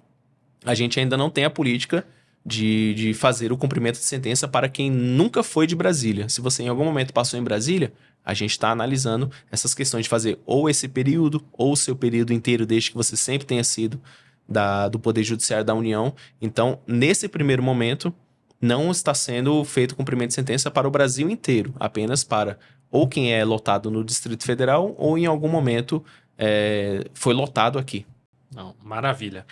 a gente ainda não tem a política de fazer o cumprimento de sentença para quem nunca foi de Brasília. Se você em algum momento passou em Brasília, a gente está analisando essas questões de fazer ou esse período, ou o seu período inteiro, desde que você sempre tenha sido do Poder Judiciário da União. Então, nesse primeiro momento, não está sendo feito o cumprimento de sentença para o Brasil inteiro, apenas para ou quem é lotado no Distrito Federal, ou em algum momento foi lotado aqui. Não, maravilha.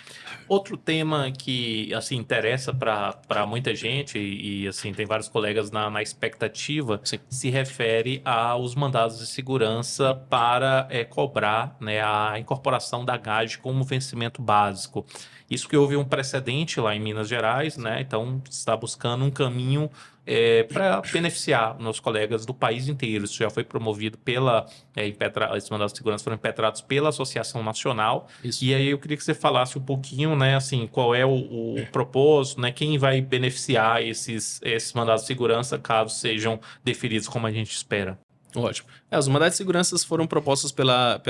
Outro tema que assim interessa para muita gente e assim tem vários colegas na expectativa. Sim. Se refere aos mandados de segurança para cobrar, né, a incorporação da GAGE como vencimento básico. Isso que houve um precedente lá em Minas Gerais, né? Então está buscando um caminho para beneficiar nossos colegas do país inteiro. Isso já foi promovido esses mandados de segurança foram impetrados pela Associação Nacional. Isso. E aí eu queria que você falasse um pouquinho, né, assim, qual é o propósito, né, quem vai beneficiar esses mandados de segurança caso sejam deferidos como a gente espera. Ótimo. Os mandados de segurança foram propostos pela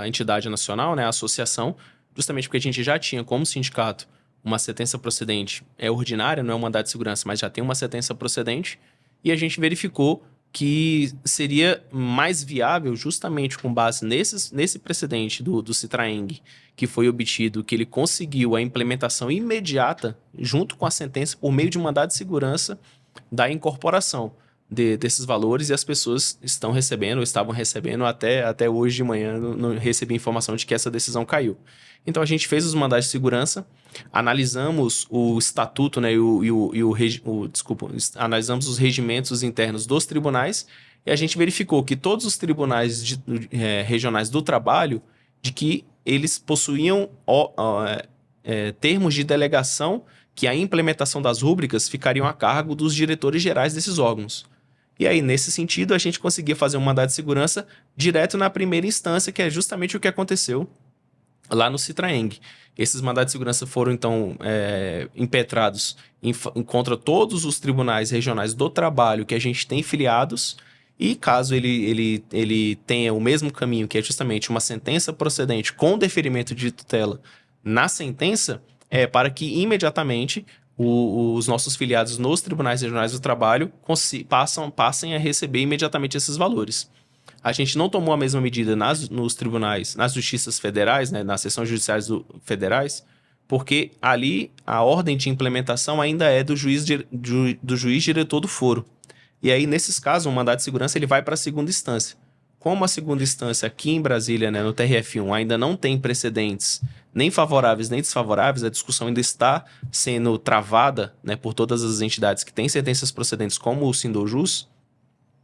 entidade nacional, né, a associação, justamente porque a gente já tinha como sindicato uma sentença procedente ordinária, não é um mandado de segurança, mas já tem uma sentença procedente, e a gente verificou que seria mais viável, justamente com base nesse precedente do Citraeng, que foi obtido, que ele conseguiu a implementação imediata, junto com a sentença, por meio de um mandado de segurança da incorporação desses valores, e as pessoas estão recebendo, ou estavam recebendo até hoje de manhã, não recebi informação de que essa decisão caiu. Então a gente fez os mandados de segurança, analisamos o estatuto, né, analisamos os regimentos internos dos tribunais, e a gente verificou que todos os tribunais regionais do trabalho, de que eles possuíam termos de delegação que a implementação das rúbricas ficariam a cargo dos diretores gerais desses órgãos. E aí, nesse sentido, a gente conseguia fazer um mandado de segurança direto na primeira instância, que é justamente o que aconteceu lá no Citraeng. Esses mandados de segurança foram, então, impetrados contra todos os tribunais regionais do trabalho que a gente tem filiados, e caso ele tenha o mesmo caminho, que é justamente uma sentença procedente com deferimento de tutela na sentença, para que imediatamente os nossos filiados nos tribunais regionais do trabalho passem a receber imediatamente esses valores. A gente não tomou a mesma medida nos tribunais, nas justiças federais, né, nas seções judiciais federais, porque ali a ordem de implementação ainda é do juiz diretor do foro. E aí, nesses casos, o mandado de segurança ele vai para a segunda instância. Como a segunda instância aqui em Brasília, né, no TRF1, ainda não tem precedentes nem favoráveis nem desfavoráveis, a discussão ainda está sendo travada, né, por todas as entidades que têm sentenças procedentes, como o Sindojus,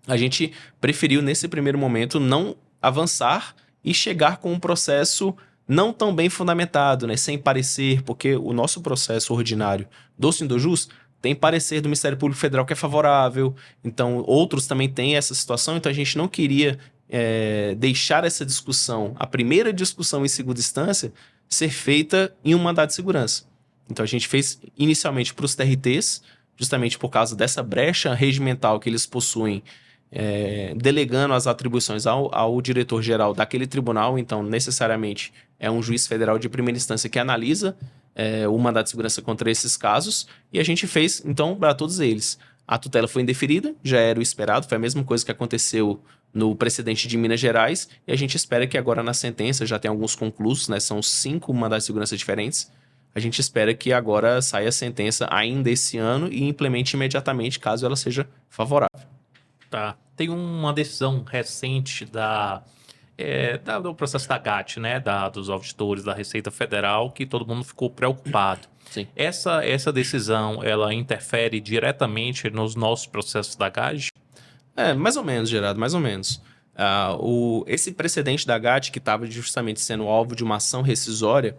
a gente preferiu, nesse primeiro momento, não avançar e chegar com um processo não tão bem fundamentado, né, sem parecer, porque o nosso processo ordinário do Sindojus tem parecer do Ministério Público Federal que é favorável, então outros também têm essa situação, então a gente não queria deixar essa discussão, a primeira discussão em segunda instância, ser feita em um mandado de segurança. Então a gente fez inicialmente para os TRTs, justamente por causa dessa brecha regimental que eles possuem, delegando as atribuições ao diretor-geral daquele tribunal, então necessariamente é um juiz federal de primeira instância que analisa o mandado de segurança contra esses casos, e a gente fez, então, para todos eles. A tutela foi indeferida, já era o esperado, foi a mesma coisa que aconteceu no precedente de Minas Gerais, e a gente espera que agora na sentença, já tem alguns conclusos, né, são 5 mandados de segurança diferentes, a gente espera que agora saia a sentença ainda esse ano e implemente imediatamente, caso ela seja favorável. Tá. Tem uma decisão recente do processo da GAT, né, dos auditores da Receita Federal, que todo mundo ficou preocupado. Sim. Essa decisão, ela interfere diretamente nos nossos processos da GAT? Mais ou menos, Gerardo, mais ou menos. Esse precedente da GAT, que estava justamente sendo alvo de uma ação rescisória,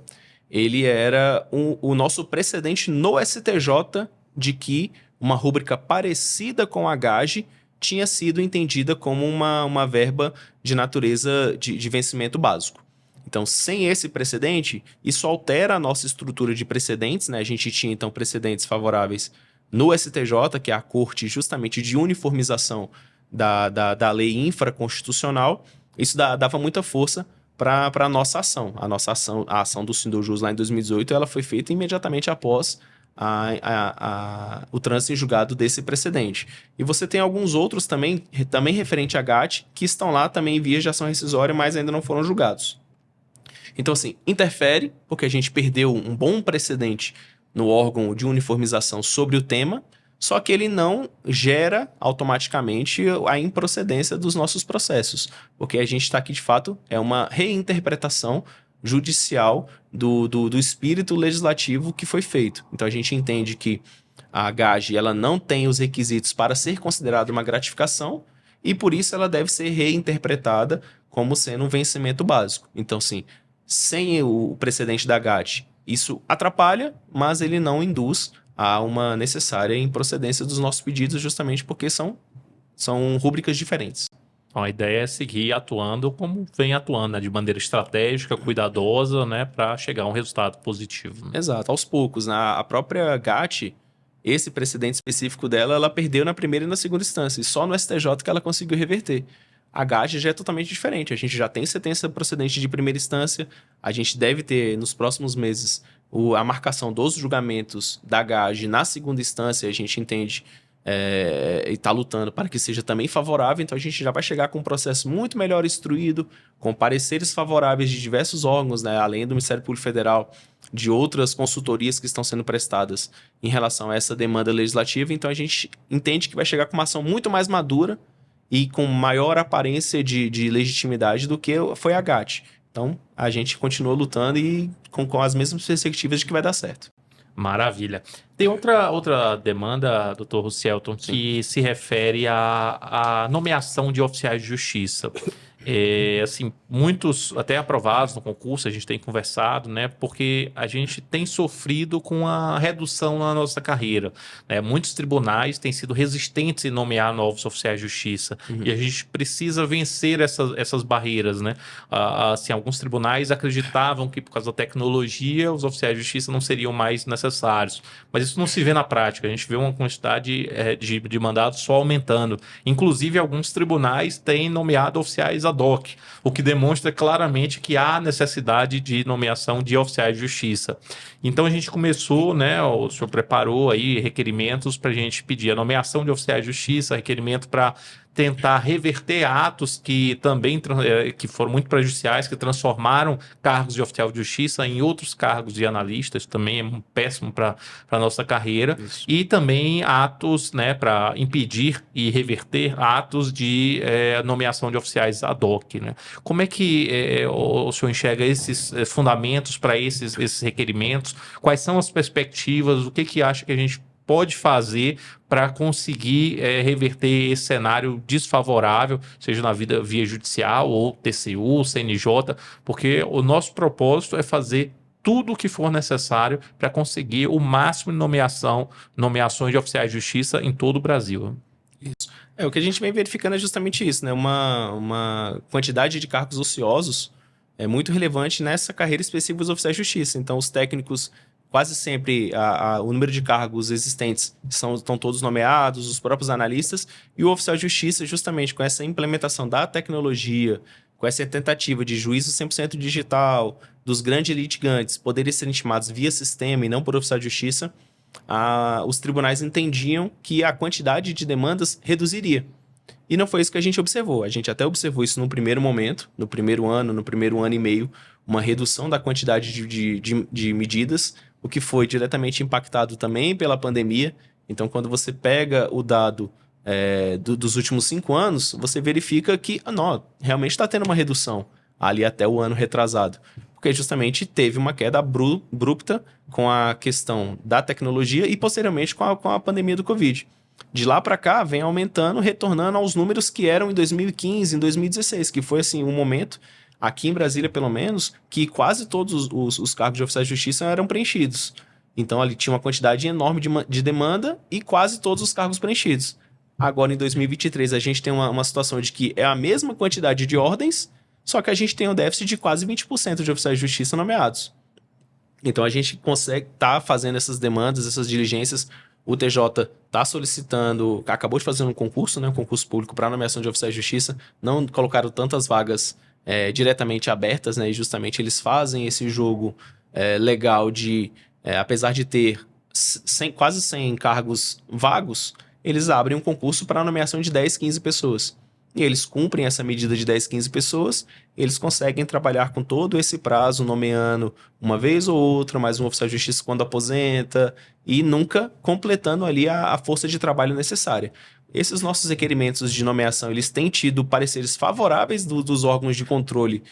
ele era o nosso precedente no STJ de que uma rúbrica parecida com a GAGE tinha sido entendida como uma verba de natureza de vencimento básico. Então, sem esse precedente, isso altera a nossa estrutura de precedentes, né? A gente tinha, então, precedentes favoráveis no STJ, que é a corte justamente de uniformização da lei infraconstitucional. Isso dava muita força para a nossa ação. A ação do Sindojus lá em 2018, ela foi feita imediatamente após o trânsito em julgado desse precedente. E você tem alguns outros também referente a GAT, que estão lá também em vias de ação rescisória, mas ainda não foram julgados. Então, assim, interfere, porque a gente perdeu um bom precedente no órgão de uniformização sobre o tema, só que ele não gera automaticamente a improcedência dos nossos processos, porque a gente está aqui, de fato, é uma reinterpretação judicial do espírito legislativo que foi feito. Então, a gente entende que a GAGE ela não tem os requisitos para ser considerada uma gratificação e, por isso, ela deve ser reinterpretada como sendo um vencimento básico. Então, sim, sem o precedente da GAT, isso atrapalha, mas ele não induz a uma necessária improcedência dos nossos pedidos, justamente porque são rúbricas diferentes. Então, a ideia é seguir atuando como vem atuando, né? De maneira estratégica, cuidadosa, né? Para chegar a um resultado positivo. Exato, aos poucos. A própria GAT, esse precedente específico dela, ela perdeu na primeira e na segunda instância, e só no STJ que ela conseguiu reverter. A GAT já é totalmente diferente. A gente já tem sentença procedente de primeira instância. A gente deve ter, nos próximos meses, a marcação dos julgamentos da GAGE na segunda instância. A gente entende e está lutando para que seja também favorável. Então, a gente já vai chegar com um processo muito melhor instruído, com pareceres favoráveis de diversos órgãos, né, além do Ministério Público Federal, de outras consultorias que estão sendo prestadas em relação a essa demanda legislativa. Então, a gente entende que vai chegar com uma ação muito mais madura e com maior aparência de legitimidade do que foi a GAT. Então, a gente continua lutando e com as mesmas perspectivas de que vai dar certo. Maravilha. Tem outra demanda, doutor Rousselton, que se refere à nomeação de oficiais de justiça. Assim, muitos até aprovados no concurso, a gente tem conversado, né? Porque a gente tem sofrido com a redução na nossa carreira, né? Muitos tribunais têm sido resistentes em nomear novos oficiais de justiça. E a gente precisa vencer essas barreiras, né? Assim, alguns tribunais acreditavam que por causa da tecnologia os oficiais de justiça não seriam mais necessários. Mas isso não se vê na prática. A gente vê uma quantidade de mandados só aumentando. Inclusive, alguns tribunais têm nomeado oficiais ad hoc, o que demonstra claramente que há necessidade de nomeação de oficiais de justiça. Então a gente começou, né, o senhor preparou aí requerimentos para a gente pedir a nomeação de oficiais de justiça, requerimento para tentar reverter atos que também que foram muito prejudiciais, que transformaram cargos de oficial de justiça em outros cargos de analistas, também é péssimo para a nossa carreira. Isso. E também atos, né, para impedir e reverter atos de nomeação de oficiais ad hoc, né? Como é que o senhor enxerga esses fundamentos para esses requerimentos? Quais são as perspectivas? O que acha que a gente pode fazer para conseguir reverter esse cenário desfavorável, seja na via judicial ou TCU, CNJ, porque o nosso propósito é fazer tudo o que for necessário para conseguir o máximo de nomeações de oficiais de justiça em todo o Brasil. Isso. O que a gente vem verificando é justamente isso, né? Uma quantidade de cargos ociosos é muito relevante nessa carreira específica dos oficiais de justiça. Então, os técnicos, quase sempre, o número de cargos existentes estão todos nomeados, os próprios analistas, e o oficial de justiça, justamente com essa implementação da tecnologia, com essa tentativa de juízo 100% digital, dos grandes litigantes poderem ser intimados via sistema e não por oficial de justiça, os tribunais entendiam que a quantidade de demandas reduziria. E não foi isso que a gente observou. A gente até observou isso no primeiro momento, no primeiro ano e meio, uma redução da quantidade de medidas, o que foi diretamente impactado também pela pandemia. Então, quando você pega o dado dos últimos 5 anos, você verifica que realmente está tendo uma redução ali até o ano retrasado. Porque justamente teve uma queda abrupta com a questão da tecnologia e posteriormente com a pandemia do Covid. De lá para cá, vem aumentando, retornando aos números que eram em 2015, em 2016, que foi assim um momento, aqui em Brasília pelo menos, que quase todos os cargos de oficiais de justiça eram preenchidos. Então ali tinha uma quantidade enorme de demanda e quase todos os cargos preenchidos. Agora em 2023 a gente tem uma situação de que é a mesma quantidade de ordens, só que a gente tem um déficit de quase 20% de oficiais de justiça nomeados. Então a gente consegue estar fazendo essas demandas, essas diligências. O TJ está solicitando, acabou de fazer um concurso, né, um concurso público para nomeação de oficiais de justiça, não colocaram tantas vagas diretamente abertas, né? E justamente eles fazem esse jogo legal de, apesar de ter quase 100 cargos vagos, eles abrem um concurso para a nomeação de 10, 15 pessoas. E eles cumprem essa medida de 10, 15 pessoas, eles conseguem trabalhar com todo esse prazo, nomeando uma vez ou outra, mais um oficial de justiça quando aposenta, e nunca completando ali a força de trabalho necessária. Esses nossos requerimentos de nomeação, eles têm tido pareceres favoráveis dos órgãos de controle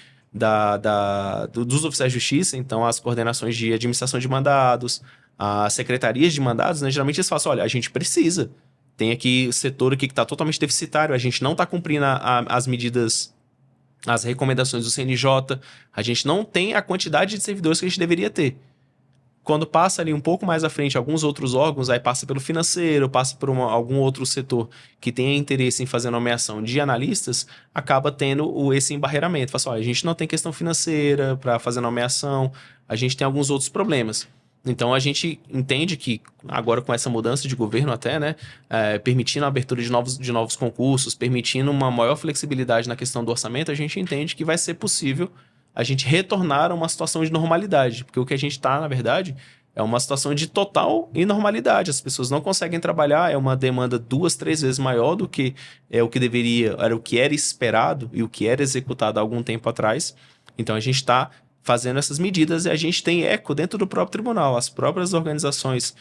dos oficiais de justiça, então as coordenações de administração de mandados, as secretarias de mandados, né, geralmente eles falam assim, olha, a gente precisa. Tem aqui o setor aqui que está totalmente deficitário, a gente não está cumprindo as medidas, as recomendações do CNJ, a gente não tem a quantidade de servidores que a gente deveria ter. Quando passa ali um pouco mais à frente alguns outros órgãos, aí passa pelo financeiro, passa por algum outro setor que tenha interesse em fazer nomeação de analistas, acaba tendo esse embarreiramento. Fala assim, olha, a gente não tem questão financeira para fazer nomeação, a gente tem alguns outros problemas. Então a gente entende que agora com essa mudança de governo até, né, permitindo a abertura de novos concursos, permitindo uma maior flexibilidade na questão do orçamento, a gente entende que vai ser possível a gente retornar a uma situação de normalidade, porque o que a gente está, na verdade, é uma situação de total inormalidade. As pessoas não conseguem trabalhar, é uma demanda 2, 3 vezes maior do que o que deveria, era o que era esperado e o que era executado há algum tempo atrás. Então a gente está fazendo essas medidas e a gente tem eco dentro do próprio tribunal. As próprias organizações,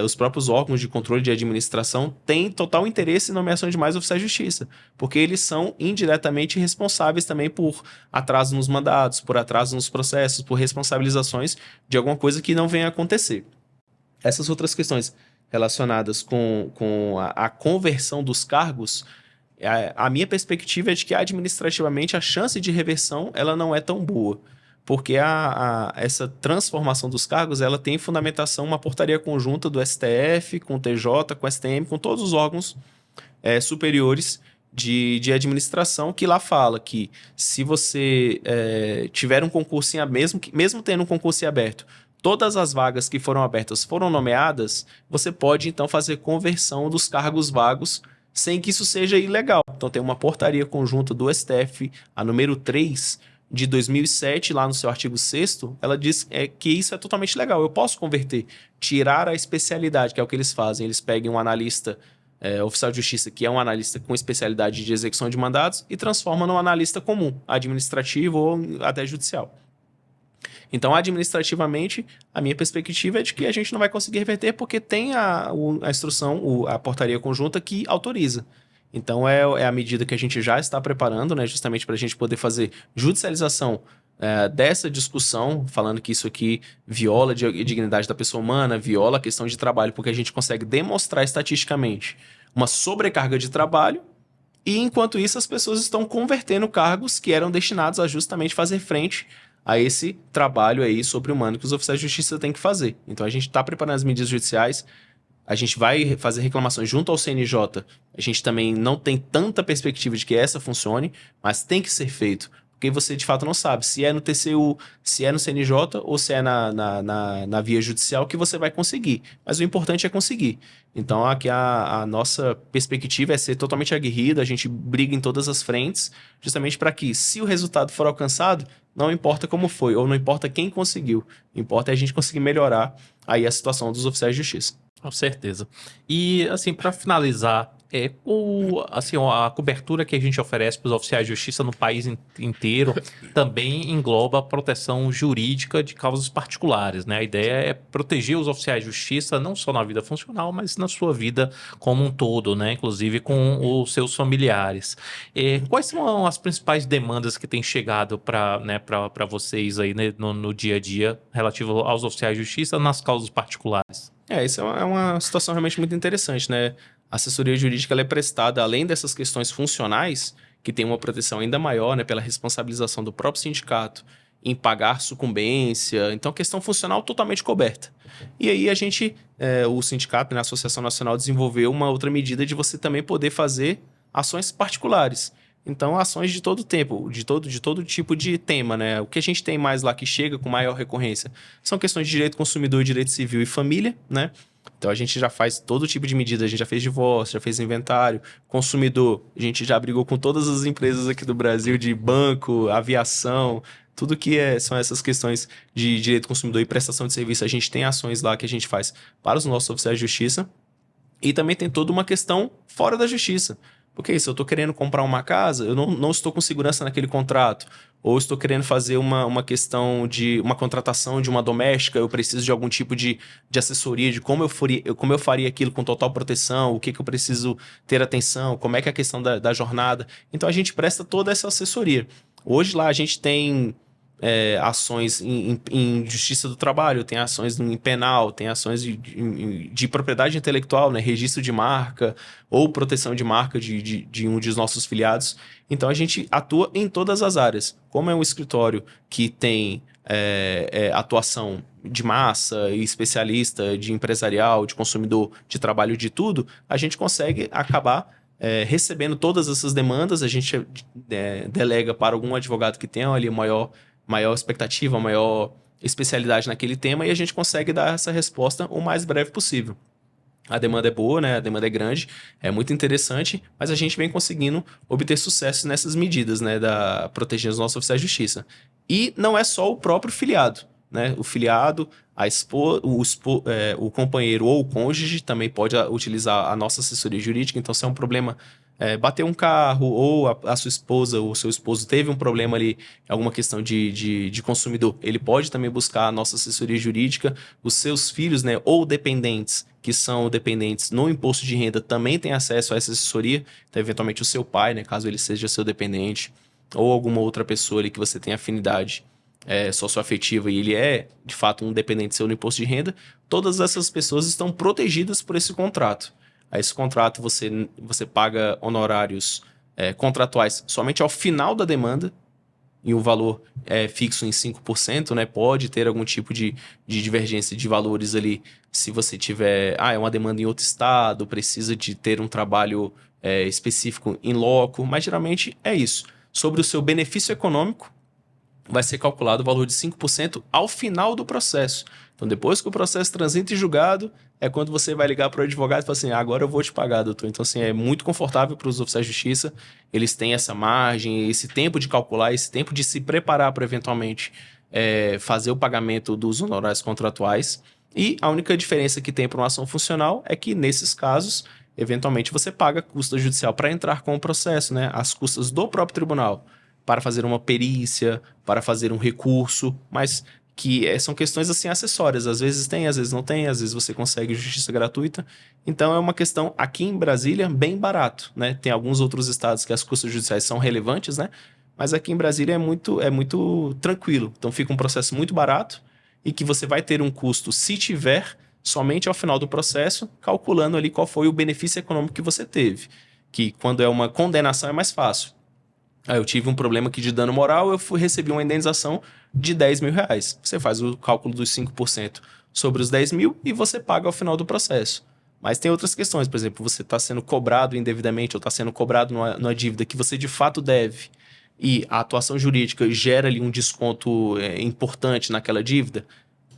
os próprios órgãos de controle de administração têm total interesse em nomeação de mais oficiais de justiça, porque eles são indiretamente responsáveis também por atraso nos mandados, por atraso nos processos, por responsabilizações de alguma coisa que não venha a acontecer. Essas outras questões relacionadas com a conversão dos cargos, a minha perspectiva é de que administrativamente a chance de reversão ela não é tão boa. Porque essa transformação dos cargos, ela tem fundamentação, uma portaria conjunta do STF, com o TJ, com o STM, com todos os órgãos superiores de administração, que lá fala que se você tiver um concurso mesmo tendo um concurso em aberto, todas as vagas que foram abertas foram nomeadas, você pode então fazer conversão dos cargos vagos sem que isso seja ilegal. Então tem uma portaria conjunta do STF, a número 3, de 2007, lá no seu artigo 6º, ela diz que isso é totalmente legal. Eu posso converter, tirar a especialidade, que é o que eles fazem. Eles pegam um analista oficial de justiça, que é um analista com especialidade de execução de mandados, e transformam num analista comum, administrativo ou até judicial. Então, administrativamente, a minha perspectiva é de que a gente não vai conseguir reverter porque tem a instrução, a portaria conjunta que autoriza. Então, é a medida que a gente já está preparando, né, justamente para a gente poder fazer judicialização dessa discussão, falando que isso aqui viola a dignidade da pessoa humana, viola a questão de trabalho, porque a gente consegue demonstrar estatisticamente uma sobrecarga de trabalho e, enquanto isso, as pessoas estão convertendo cargos que eram destinados a justamente fazer frente a esse trabalho aí sobre-humano que os oficiais de justiça têm que fazer. Então, a gente está preparando as medidas judiciais. A gente vai fazer reclamações junto ao CNJ. A gente também não tem tanta perspectiva de que essa funcione, mas tem que ser feito. Porque você, de fato, não sabe se é no TCU, se é no CNJ ou se é na via judicial que você vai conseguir. Mas o importante é conseguir. Então, aqui a nossa perspectiva é ser totalmente aguerrida, a gente briga em todas as frentes, justamente para que, se o resultado for alcançado, não importa como foi, ou não importa quem conseguiu. O que importa é a gente conseguir melhorar aí a situação dos oficiais de justiça. Com certeza. E, assim, para finalizar, a cobertura que a gente oferece para os oficiais de justiça no país inteiro também engloba a proteção jurídica de causas particulares, né? A ideia é proteger os oficiais de justiça não só na vida funcional, mas na sua vida como um todo, né? Inclusive com os seus familiares. Quais são as principais demandas que têm chegado para vocês aí, né, no dia a dia relativo aos oficiais de justiça nas causas particulares? Isso é uma situação realmente muito interessante, né? A assessoria jurídica ela é prestada, além dessas questões funcionais, que tem uma proteção ainda maior, né, pela responsabilização do próprio sindicato em pagar sucumbência. Então, questão funcional totalmente coberta. E aí a gente, o sindicato, né, a Associação Nacional, desenvolveu uma outra medida de você também poder fazer ações particulares. Então, ações de todo tempo, de todo tipo de tema, né? O que a gente tem mais lá que chega com maior recorrência são questões de direito consumidor, direito civil e família, né? Então, a gente já faz todo tipo de medida, a gente já fez divórcio, já fez inventário, consumidor, a gente já brigou com todas as empresas aqui do Brasil de banco, aviação, tudo que são essas questões de direito consumidor e prestação de serviço, a gente tem ações lá que a gente faz para os nossos oficiais de justiça. E também tem toda uma questão fora da justiça. Porque se eu estou querendo comprar uma casa, eu não estou com segurança naquele contrato. Ou estou querendo fazer uma questão de uma contratação de uma doméstica, eu preciso de algum tipo de assessoria, de como eu faria aquilo com total proteção, o que eu preciso ter atenção, como é que é a questão da jornada. Então a gente presta toda essa assessoria. Hoje lá a gente tem ações em justiça do trabalho, tem ações em penal, tem ações de propriedade intelectual, né? Registro de marca ou proteção de marca de um dos nossos filiados. Então a gente atua em todas as áreas. Como é um escritório que tem atuação de massa, e especialista, de empresarial, de consumidor, de trabalho, de tudo, a gente consegue acabar recebendo todas essas demandas, a gente delega para algum advogado que tenha ali maior expectativa, maior especialidade naquele tema e a gente consegue dar essa resposta o mais breve possível. A demanda é boa, né? A demanda é grande, é muito interessante, mas a gente vem conseguindo obter sucesso nessas medidas, né? Protegendo os nossos oficiais de justiça. E não é só o próprio filiado, né? O filiado, o companheiro ou o cônjuge também pode utilizar a nossa assessoria jurídica. Então, se é um problema, bater um carro ou a sua esposa ou o seu esposo teve um problema ali, alguma questão de consumidor, ele pode também buscar a nossa assessoria jurídica. Os seus filhos, né, ou dependentes, que são dependentes no imposto de renda, também têm acesso a essa assessoria. Então, eventualmente, o seu pai, né, caso ele seja seu dependente, ou alguma outra pessoa ali que você tem afinidade socioafetiva e ele é, de fato, um dependente seu no imposto de renda, todas essas pessoas estão protegidas por esse contrato. A esse contrato você paga honorários contratuais somente ao final da demanda, e o valor é fixo em 5%, né? Pode ter algum tipo de divergência de valores ali se você tiver... é uma demanda em outro estado, precisa de ter um trabalho específico em loco, mas geralmente é isso. Sobre o seu benefício econômico, vai ser calculado o valor de 5% ao final do processo. Então, depois que o processo transita em julgado, é quando você vai ligar para o advogado e falar assim, agora eu vou te pagar, doutor. Então, assim, é muito confortável para os oficiais de justiça. Eles têm essa margem, esse tempo de calcular, esse tempo de se preparar para, eventualmente, fazer o pagamento dos honorários contratuais. E a única diferença que tem para uma ação funcional é que, nesses casos, eventualmente, você paga custo judicial para entrar com o processo, né? As custas do próprio tribunal, para fazer uma perícia, para fazer um recurso, mas que são questões assim acessórias. Às vezes tem, às vezes não tem, às vezes você consegue justiça gratuita. Então é uma questão, aqui em Brasília, bem barato, né? Tem alguns outros estados que as custas judiciais são relevantes, né? Mas aqui em Brasília é muito tranquilo. Então fica um processo muito barato e que você vai ter um custo, se tiver, somente ao final do processo, calculando ali qual foi o benefício econômico que você teve. Que quando é uma condenação é mais fácil. Eu tive um problema aqui de dano moral, recebi uma indenização de 10 mil reais. Você faz o cálculo dos 5% sobre os 10 mil e você paga ao final do processo. Mas tem outras questões, por exemplo, você está sendo cobrado indevidamente ou está sendo cobrado numa dívida que você de fato deve e a atuação jurídica gera ali um desconto importante naquela dívida,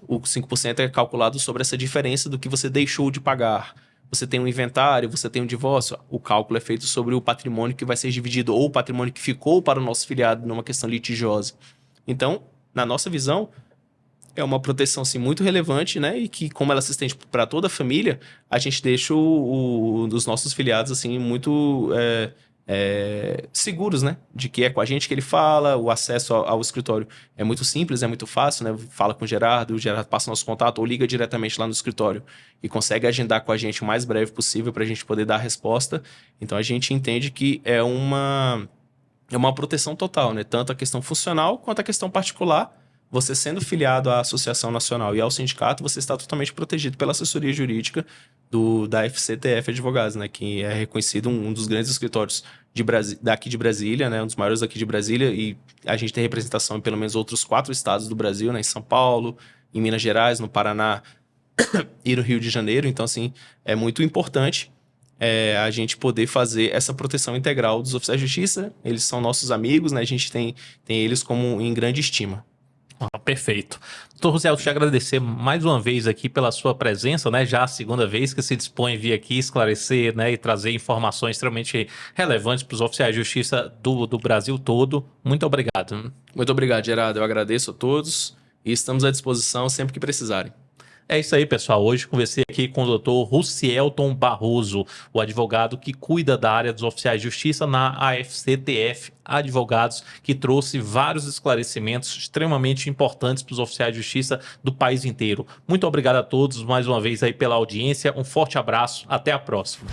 o 5% é calculado sobre essa diferença do que você deixou de pagar. Você tem um inventário, você tem um divórcio, o cálculo é feito sobre o patrimônio que vai ser dividido ou o patrimônio que ficou para o nosso filiado numa questão litigiosa. Então, na nossa visão, é uma proteção assim, muito relevante, né? E que, como ela se estende para toda a família, a gente deixa os nossos filiados assim, muito seguros, né? De que é com a gente que ele fala, o acesso ao escritório é muito simples, é muito fácil, né? Fala com o Gerardo passa nosso contato ou liga diretamente lá no escritório e consegue agendar com a gente o mais breve possível para a gente poder dar a resposta. Então, a gente entende que é uma proteção total, né? Tanto a questão funcional quanto a questão particular. Você sendo filiado à Associação Nacional e ao sindicato, você está totalmente protegido pela assessoria jurídica da FCTF Advogados, né? Que é reconhecido um dos grandes escritórios daqui de Brasília, né? Um dos maiores daqui de Brasília, e a gente tem representação em pelo menos outros 4 estados do Brasil, né? Em São Paulo, em Minas Gerais, no Paraná e no Rio de Janeiro. Então, assim, é muito importante. a gente poder fazer essa proteção integral dos oficiais de justiça. Eles são nossos amigos, né? A gente tem eles como em grande estima. Perfeito. Doutor Rosiel, te agradecer mais uma vez aqui pela sua presença, né? Já a segunda vez que se dispõe a vir aqui esclarecer, né? E trazer informações extremamente relevantes para os oficiais de justiça do Brasil todo. Muito obrigado. Muito obrigado, Gerardo. Eu agradeço a todos e estamos à disposição sempre que precisarem. É isso aí, pessoal. Hoje conversei aqui com o Dr. Rucielton Barroso, o advogado que cuida da área dos oficiais de justiça na AFCTF Advogados, que trouxe vários esclarecimentos extremamente importantes para os oficiais de justiça do país inteiro. Muito obrigado a todos mais uma vez aí pela audiência. Um forte abraço. Até a próxima.